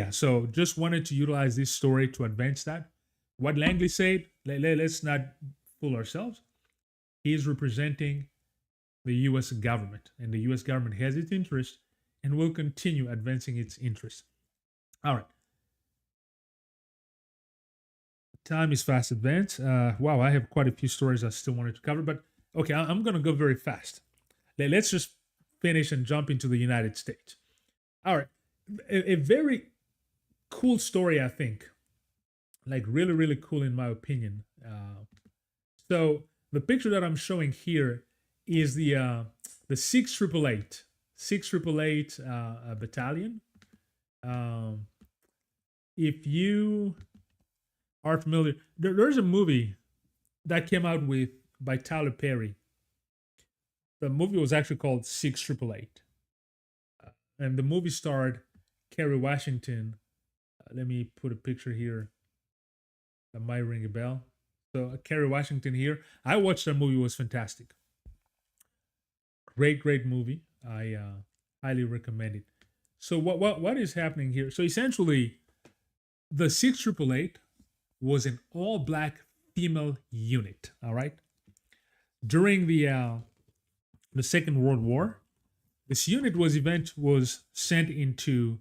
So just wanted to utilize this story to advance that. What Langley said, let's not fool ourselves. He is representing the U.S. government, and the U.S. government has its interest and will continue advancing its interests. All right. Time is fast advanced. Wow, I have quite a few stories I still wanted to cover, but okay, I'm going to go very fast. Let's just finish and jump into the United States. All right. A very cool story, I think. Like really, really cool in my opinion. So the picture that I'm showing here is the 688 Battalion. If you are familiar, there's a movie that came out by Tyler Perry. The movie was actually called 688. And the movie starred Kerry Washington. Let me put a picture here that might ring a bell. So Kerry Washington here. I watched that movie. It was fantastic. Great movie. I highly recommend it. So what is happening here? So essentially, the 688 was an all-black female unit. All right. During the Second World War, this unit was sent into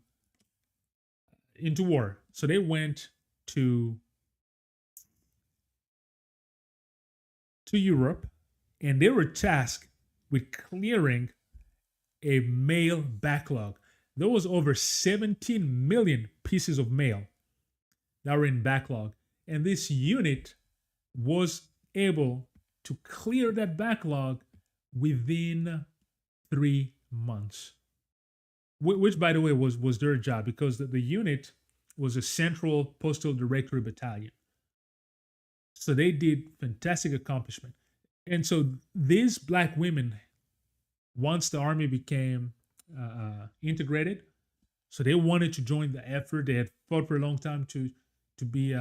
war. So they went to Europe, and they were tasked with clearing a mail backlog. There was over 17 million pieces of mail that were in backlog, and this unit was able to clear that backlog within 3 months, which, by the way, was their job, because the unit was a Central Postal Directory Battalion. So they did fantastic accomplishment. And so these black women, once the army became integrated, so they wanted to join the effort. They had fought for a long time to be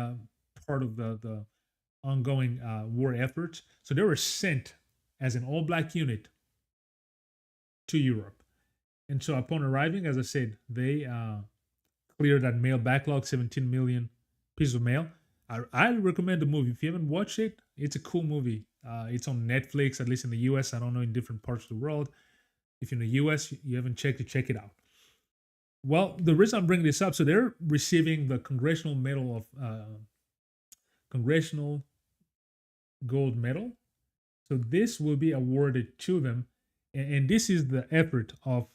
part of the ongoing war efforts. So they were sent as an all-black unit to Europe. And so upon arriving, as I said, they cleared that mail backlog, 17 million pieces of mail. I recommend the movie. If you haven't watched it, it's a cool movie. It's on Netflix, at least in the US. I don't know in different parts of the world. If you're in the US, you haven't checked it, check it out. Well, the reason I'm bringing this up, so they're receiving the Congressional Medal of Congressional Gold Medal. So this will be awarded to them, and this is the effort of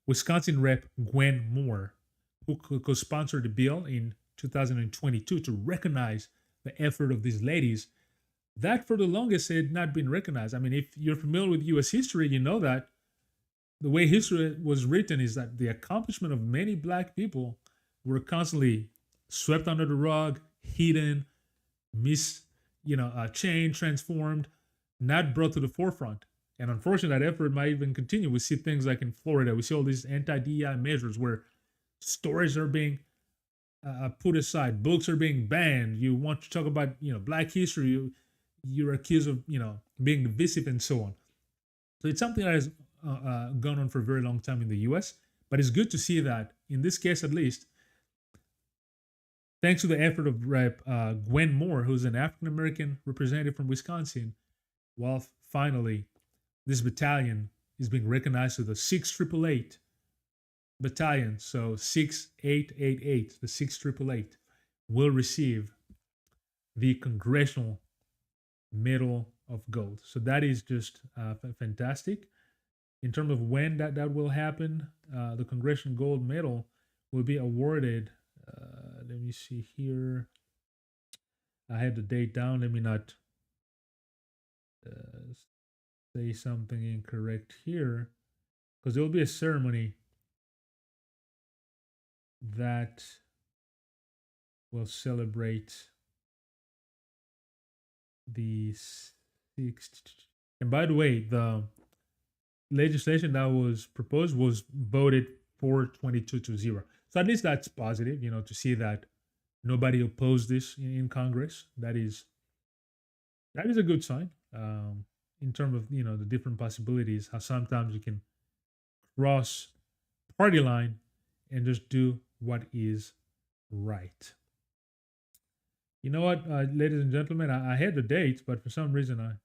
Wisconsin Rep. Gwen Moore, who co-sponsored the bill in 2022 to recognize the effort of these ladies that for the longest had not been recognized. I mean, if you're familiar with U.S. history, you know that the way history was written is that the accomplishment of many black people were constantly swept under the rug, hidden, changed, transformed, not brought to the forefront. And unfortunately, that effort might even continue. We see things like in Florida, we see all these anti-DEI measures where stories are being put aside, books are being banned. You want to talk about black history, you're accused of being divisive and so on. So it's something that has gone on for a very long time in the U.S. But it's good to see that in this case, at least, thanks to the effort of Rep. Gwen Moore, who's an African American representative from Wisconsin, well, finally, this battalion is being recognized as the 6888 Battalion. So 6888, the 6888, will receive the Congressional Medal of Gold. So that is just fantastic. In terms of when that will happen, the Congressional Gold Medal will be awarded. Let me see here. I had the date down. Let me not say something incorrect here, because there will be a ceremony that will celebrate the 6th. And by the way, the legislation that was proposed was voted for 22-0. So at least that's positive, to see that nobody opposed this in Congress. That is a good sign in terms of the different possibilities. How sometimes you can cross party line and just do what is right. You know what, ladies and gentlemen, I had the dates, but for some reason I'm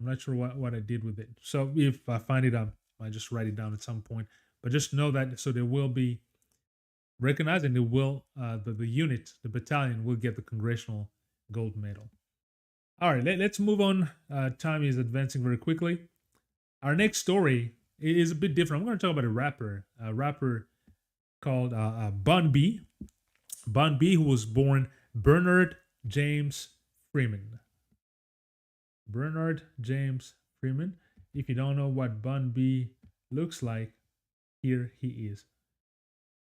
not sure what I did with it. So if I find it, I might just write it down at some point. But just know that, so they will be recognized, and they will the unit, the battalion, will get the Congressional Gold Medal. All right, let's move on. Time is advancing very quickly. Our next story is a bit different. I'm going to talk about a rapper called Bun B. Bun B, who was born Bernard James Freeman. Bernard James Freeman. If you don't know what Bun B looks like, here he is.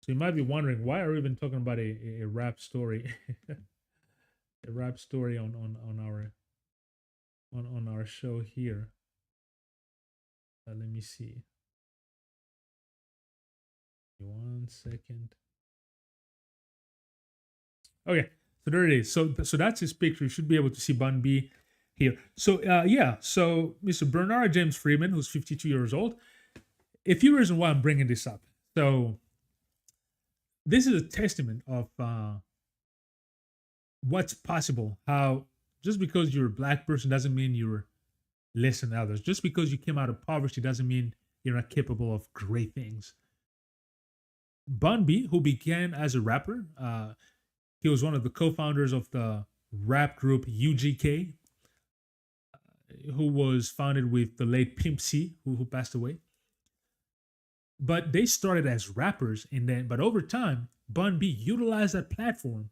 So you might be wondering, why are we even talking about a rap story? A rap story on our show here. Let me see. 1 second. Okay, so there it is. So that's his picture. You should be able to see Bun B here. So so Mr. Bernard James Freeman, who's 52 years old. A few reasons why I'm bringing this up. So this is a testament of what's possible. How just because you're a black person doesn't mean you're less than others. Just because you came out of poverty doesn't mean you're not capable of great things. Bun B, who began as a rapper, he was one of the co-founders of the rap group UGK, who was founded with the late P.A.C, who passed away. But they started as rappers, and then, but over time, Bun B utilized that platform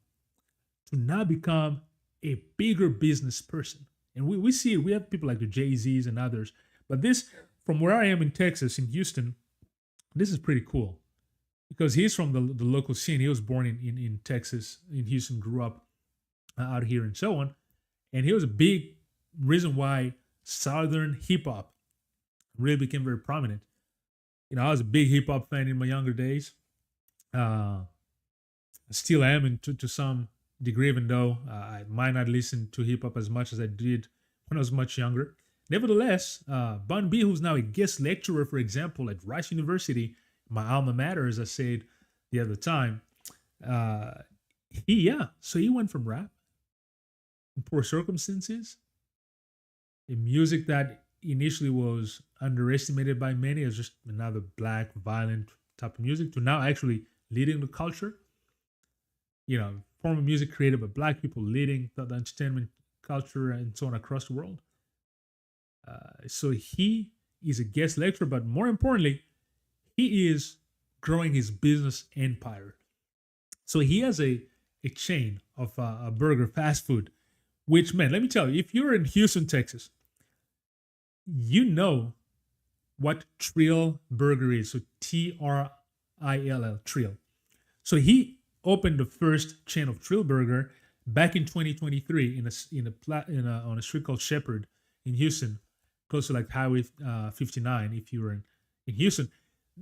to now become a bigger business person. And we see it. We have people like the Jay-Z's and others. But this, from where I am in Texas, in Houston, this is pretty cool because he's from the local scene. He was born in Texas, in Houston, grew up out here and so on. And he was a big reason why Southern hip hop really became very prominent. You know, I was a big hip hop fan in my younger days. I still am, and to some degree, even though I might not listen to hip hop as much as I did when I was much younger. Nevertheless, Bun B, who's now a guest lecturer, for example, at Rice University, my alma mater, as I said the other time, so he went from rap in poor circumstances, a music that initially was underestimated by many as just another black, violent type of music, to now actually leading the culture. You know, form of music created by black people leading the entertainment culture and so on across the world. So he is a guest lecturer, but more importantly, he is growing his business empire. So he has a chain of a burger fast food, which, man, let me tell you, if you're in Houston, Texas, you know what Trill Burger is. So Trill, Trill. So he opened the first chain of Trill Burger back in 2023 on a street called Shepherd in Houston, close to like Highway 59. If you were in Houston,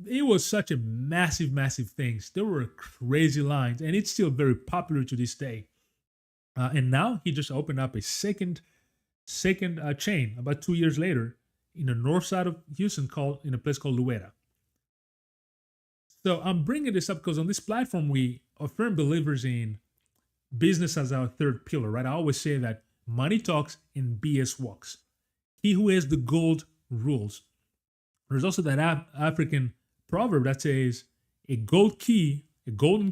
it was such a massive, massive thing. There were crazy lines, and it's still very popular to this day. And now he just opened up a second chain about 2 years later in the north side of Houston, in a place called Luera. So I'm bringing this up because on this platform we are firm believers in business as our third pillar, right? I always say that money talks and BS walks. He who has the gold rules. There's also that African proverb that says a golden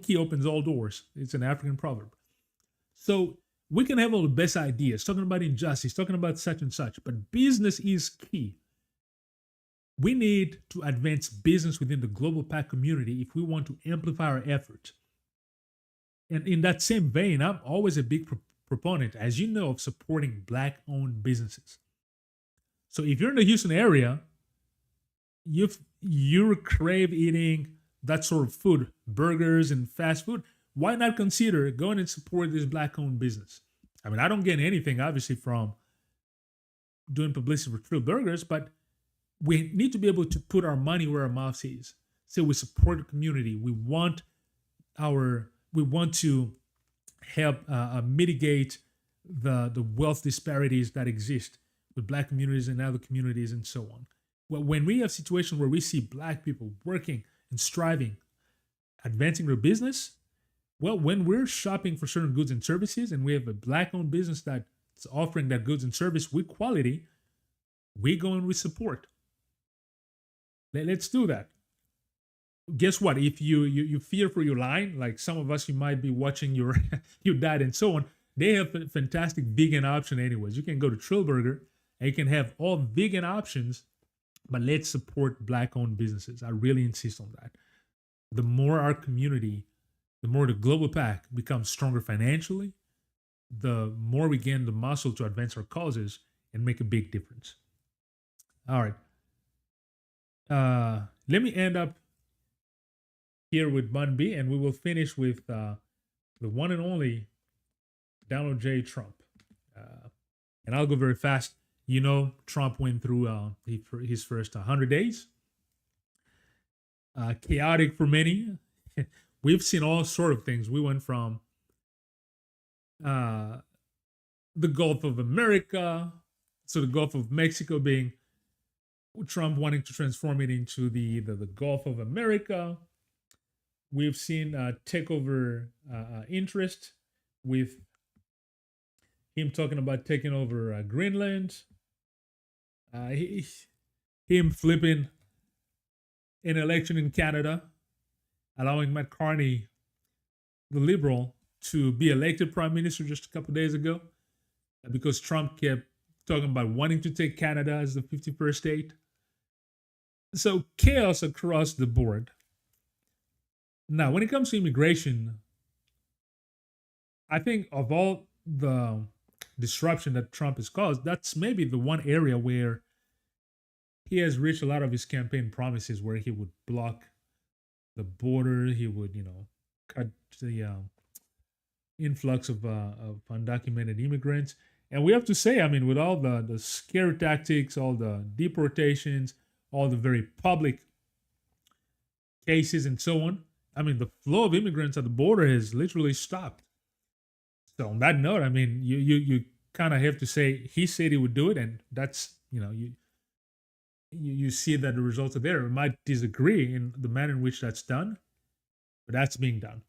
key opens all doors. It's an African proverb. So we can have all the best ideas, talking about injustice, talking about such and such, but business is key. We need to advance business within the Global PAC community if we want to amplify our efforts. And in that same vein, I'm always a big proponent, as you know, of supporting Black-owned businesses. So if you're in the Houston area, you crave eating that sort of food, burgers and fast food, why not consider going and support this Black-owned business? I mean, I don't get anything, obviously, from doing publicity for Trill Burgers, but we need to be able to put our money where our mouth is. So we support the community. We want to help mitigate the wealth disparities that exist with Black communities and other communities and so on. Well, when we have situations where we see Black people working and striving, advancing their business, well, when we're shopping for certain goods and services and we have a Black-owned business that's offering that goods and service with quality, we go and we support. Let's do that. Guess what? If you fear for your line, like some of us, you might be watching your dad and so on. They have a fantastic vegan option anyways. You can go to Trill Burger and you can have all vegan options, but let's support Black-owned businesses. I really insist on that. The more our community, the more the Global PAC becomes stronger financially, the more we gain the muscle to advance our causes and make a big difference. All right. Let me end up here with Bun B, and we will finish with the one and only Donald J. Trump. And I'll go very fast. You know, Trump went through his first 100 days. Chaotic for many. We've seen all sort of things. We went from the Gulf of America to the Gulf of Mexico being Trump wanting to transform it into the Gulf of America. We've seen takeover interest with him talking about taking over Greenland, he, him flipping an election in Canada, allowing Matt Carney, the liberal, to be elected prime minister just a couple days ago because Trump kept talking about wanting to take Canada as the 51st state. So chaos across the board. Now, when it comes to immigration, I think of all the disruption that Trump has caused, that's maybe the one area where he has reached a lot of his campaign promises, where he would block the border, he would, cut the influx of undocumented immigrants. And we have to say, I mean, with all the scare tactics, all the deportations, all the very public cases and so on, I mean, the flow of immigrants at the border has literally stopped. So on that note, I mean, you kind of have to say he said he would do it, and that's, you see that the results are there. We might disagree in the manner in which that's done, but that's being done.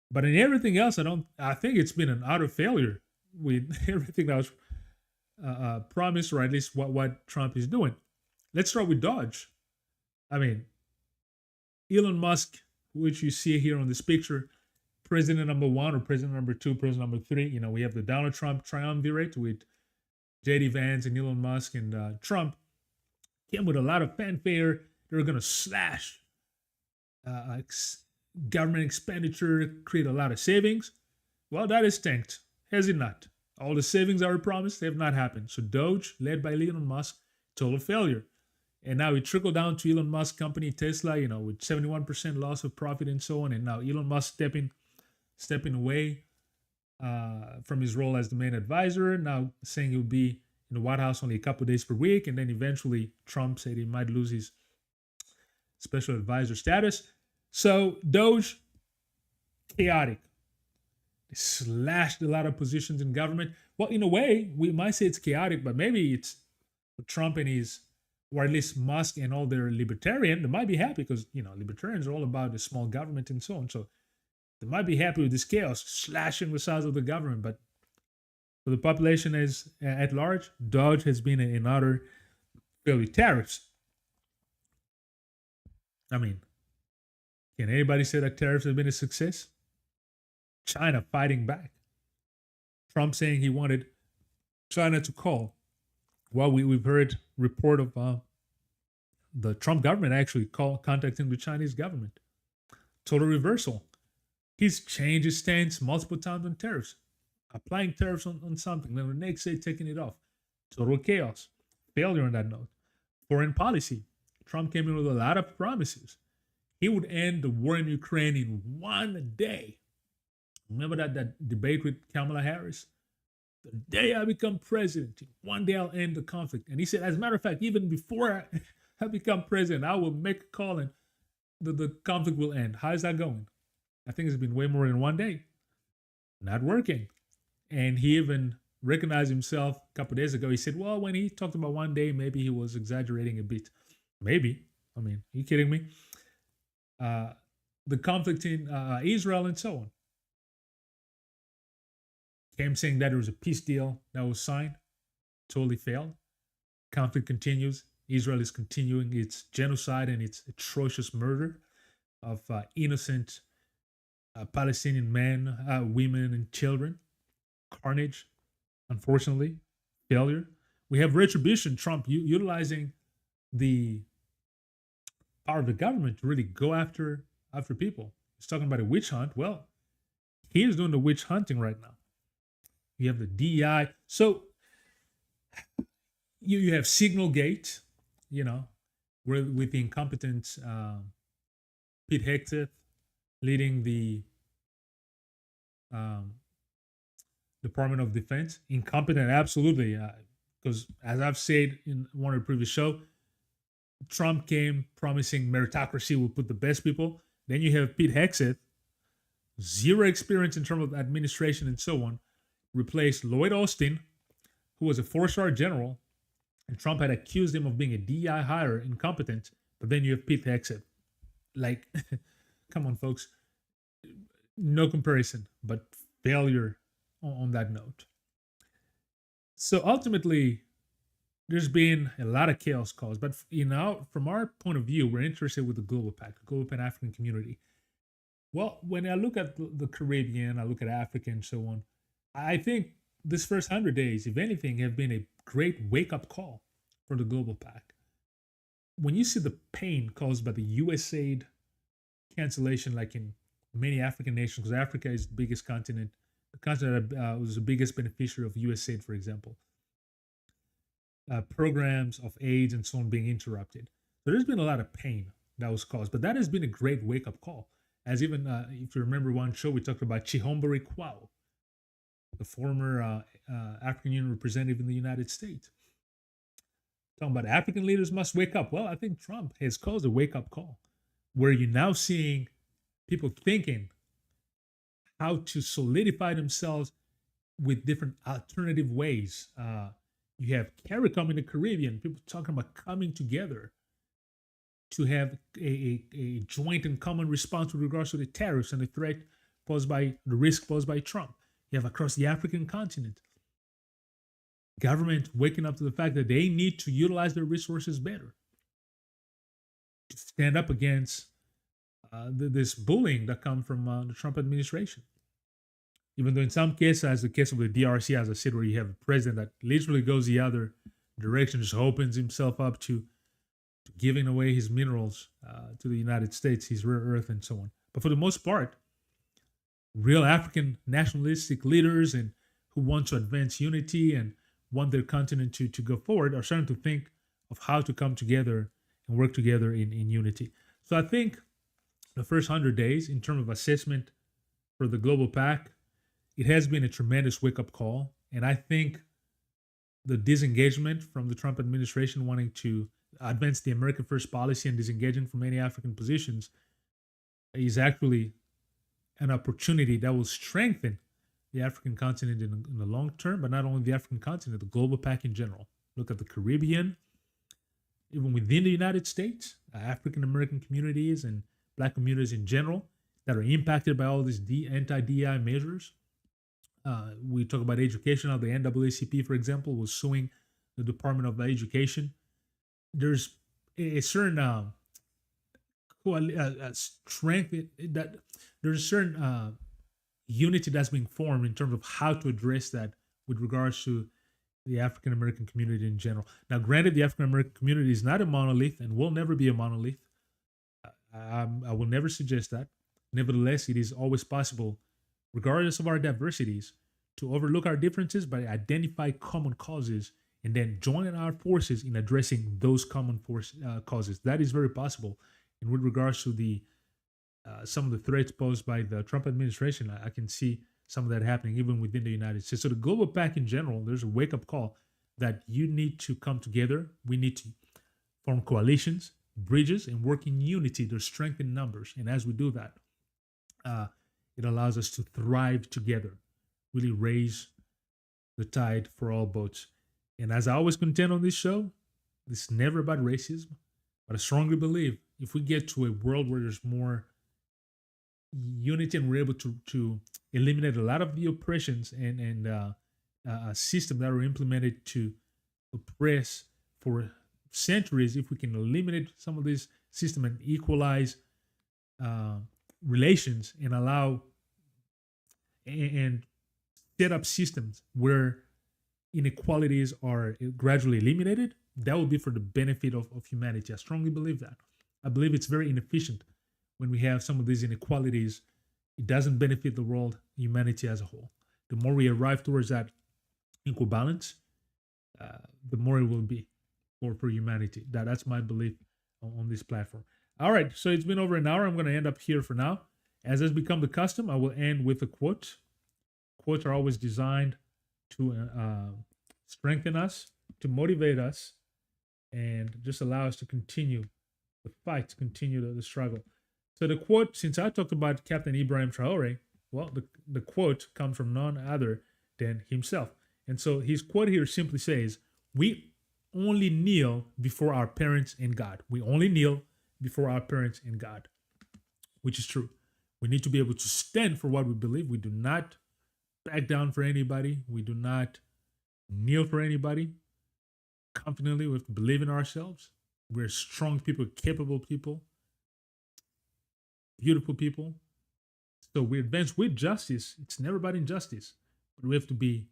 But in everything else, I think it's been an utter failure with everything that was promised, or at least what Trump is doing. Let's start with Dodge. I mean, Elon Musk, which you see here on this picture, president number one or president number two, president number three. We have the Donald Trump triumvirate with J.D. Vance and Elon Musk, and Trump came with a lot of fanfare. They were going to slash government expenditure, create a lot of savings. Well, that is tanked, has it not? All the savings that were promised, they have not happened. So Doge, led by Elon Musk, total failure. And now it trickled down to Elon Musk's company, Tesla, with 71% loss of profit and so on. And now Elon Musk stepping away from his role as the main advisor, now saying he would be in the White House only a couple of days per week. And then eventually Trump said he might lose his special advisor status. So Doge, chaotic. They slashed a lot of positions in government. Well, in a way, we might say it's chaotic, but maybe it's Trump and his, or at least Musk and all their libertarian, they might be happy because, libertarians are all about the small government and so on. So they might be happy with this chaos, slashing the size of the government. But for the population as at large, Dodge has been an utter failure. Tariffs. I mean, can anybody say that tariffs have been a success? China fighting back. Trump saying he wanted China to call. Well, we've heard report of the Trump government actually contacting the Chinese government. Total reversal. He's changed his stance multiple times on tariffs, applying tariffs on something, then the next day taking it off. Total chaos. Failure on that note. Foreign policy. Trump came in with a lot of promises. He would end the war in Ukraine in one day. Remember that debate with Kamala Harris? The day I become president, one day I'll end the conflict. And he said, as a matter of fact, even before I become president, I will make a call and the conflict will end. How is that going? I think it's been way more than one day. Not working. And he even recognized himself a couple of days ago. He said, well, when he talked about one day, maybe he was exaggerating a bit. Maybe. I mean, are you kidding me? The conflict in Israel and so on. Came saying that there was a peace deal that was signed. Totally failed. Conflict continues. Israel is continuing its genocide and its atrocious murder of innocent Palestinian men, women, and children. Carnage, unfortunately. Failure. We have retribution. Trump utilizing the power of the government to really go after people. He's talking about a witch hunt. Well, he is doing the witch hunting right now. You have the DEI. So you have Signalgate, where with the incompetent Pete Hegseth leading the Department of Defense. Incompetent, absolutely. Because as I've said in one of the previous shows, Trump came promising meritocracy will put the best people. Then you have Pete Hegseth, zero experience in terms of administration and so on, replaced Lloyd Austin, who was a 4-star general, and Trump had accused him of being a DEI hire, incompetent. But then you have Pete Hegseth. Like, come on, folks. No comparison, but failure on that note. So ultimately, there's been a lot of chaos caused, but from our point of view, we're interested with the Global PAC, the Global Pan African Community. Well, when I look at the Caribbean, I look at Africa and so on, I think this first 100 days, if anything, have been a great wake up call for the Global PAC. When you see the pain caused by the USAID cancellation, like in many African nations, because Africa is the biggest continent, the continent that was the biggest beneficiary of USAID, for example, programs of AIDS and so on being interrupted. So there's been a lot of pain that was caused, but that has been a great wake up call. As even if you remember one show, we talked about Chihombori Kwao, the former African Union representative in the United States. Talking about African leaders must wake up. Well, I think Trump has caused a wake up call where you're now seeing people thinking how to solidify themselves with different alternative ways. You have CARICOM in the Caribbean, people talking about coming together to have a joint and common response with regards to the tariffs and the threat posed by the risk posed by Trump. You have across the African continent, government waking up to the fact that they need to utilize their resources better to stand up against this bullying that comes from the Trump administration. Even though in some cases, as the case of the DRC, as I said, where you have a president that literally goes the other direction, just opens himself up to giving away his minerals to the United States, his rare earth and so on. But for the most part, real African nationalistic leaders and who want to advance unity and want their continent to go forward are starting to think of how to come together and work together in unity. So I think the first 100 days, in terms of assessment for the Global PAC, it has been a tremendous wake-up call. And I think the disengagement from the Trump administration wanting to advance the America First policy and disengaging from many African positions is actually an opportunity that will strengthen the African continent in the long term, but not only the African continent, the Global PAC in general. Look at the Caribbean, even within the United States, African American communities and Black communities in general that are impacted by all these anti-DEI measures. We talk about education. How the NAACP, for example, was suing the Department of Education. There's a certain strength that there's a certain unity that's being formed in terms of how to address that with regards to the African American community in general. Now, granted, the African American community is not a monolith and will never be a monolith. I will never suggest that. Nevertheless, it is always possible, regardless of our diversities, to overlook our differences but identify common causes and then join our forces in addressing those common causes. That is very possible. And with regards to the some of the threats posed by the Trump administration, I can see some of that happening even within the United States. So the Global PAC in general, there's a wake-up call that you need to come together. We need to form coalitions, bridges, and work in unity. There's strength in numbers. And as we do that, it allows us to thrive together, really raise the tide for all boats. And as I always contend on this show, this is never about racism, but I strongly believe if we get to a world where there's more unity and we're able to eliminate a lot of the oppressions and systems that are implemented to oppress for centuries, if we can eliminate some of this system and equalize relations and allow and set up systems where inequalities are gradually eliminated, that will be for the benefit of humanity. I strongly believe that. I believe it's very inefficient when we have some of these inequalities. It doesn't benefit the world, humanity as a whole. The more we arrive towards that equal balance, the more it will be for humanity. That's my belief on this platform. All right, so it's been over an hour. I'm going to end up here for now. As has become the custom, I will end with a quote. Quotes are always designed to strengthen us, to motivate us, and just allow us to continue the fight, to continue the struggle. So the quote, since I talked about Captain Ibrahim Traoré, well, the quote comes from none other than himself. And so his quote here simply says, "We only kneel before our parents and God. We only kneel before our parents and God," which is true. We need to be able to stand for what we believe. We do not back down for anybody. We do not kneel for anybody. Confidently, we have to believe in ourselves. We're strong people, capable people, beautiful people. So we advance with justice. It's never about injustice, but we have to be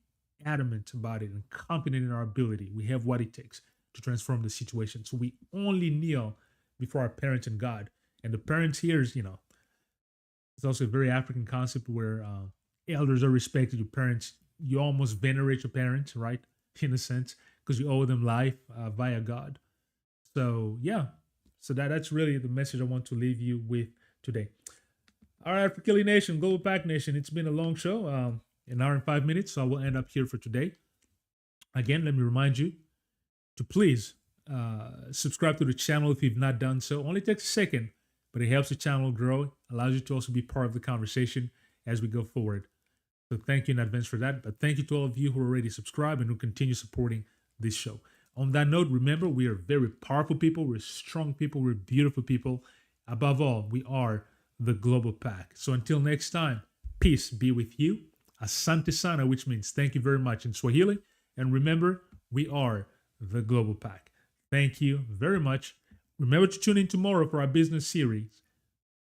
adamant about it and confident in our ability. We have what it takes to transform the situation. So we only kneel before our parents and God. And the parents here is, it's also a very African concept where elders are respected. Your parents, you almost venerate your parents, right? In a sense, because you owe them life via God. So yeah, so that's really the message I want to leave you with today. All right, AfriKili Nation, Global PAC Nation, it's been a long show, an hour and 5 minutes, so I will end up here for today. Again, let me remind you to please subscribe to the channel if you've not done so. Only takes a second, but it helps the channel grow, allows you to also be part of the conversation as we go forward. So thank you in advance for that. But thank you to all of you who already subscribed and who continue supporting this show. On that note, remember, we are very powerful people. We're strong people. We're beautiful people. Above all, we are the Global PAC. So until next time, peace be with you. Asante sana, which means thank you very much in Swahili. And remember, we are the Global PAC. Thank you very much. Remember to tune in tomorrow for our business series,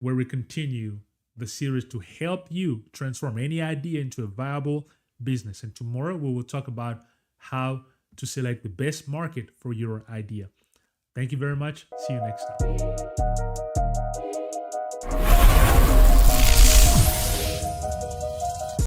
where we continue the series to help you transform any idea into a viable business. And tomorrow we will talk about how to select the best market for your idea. Thank you very much. See you next time.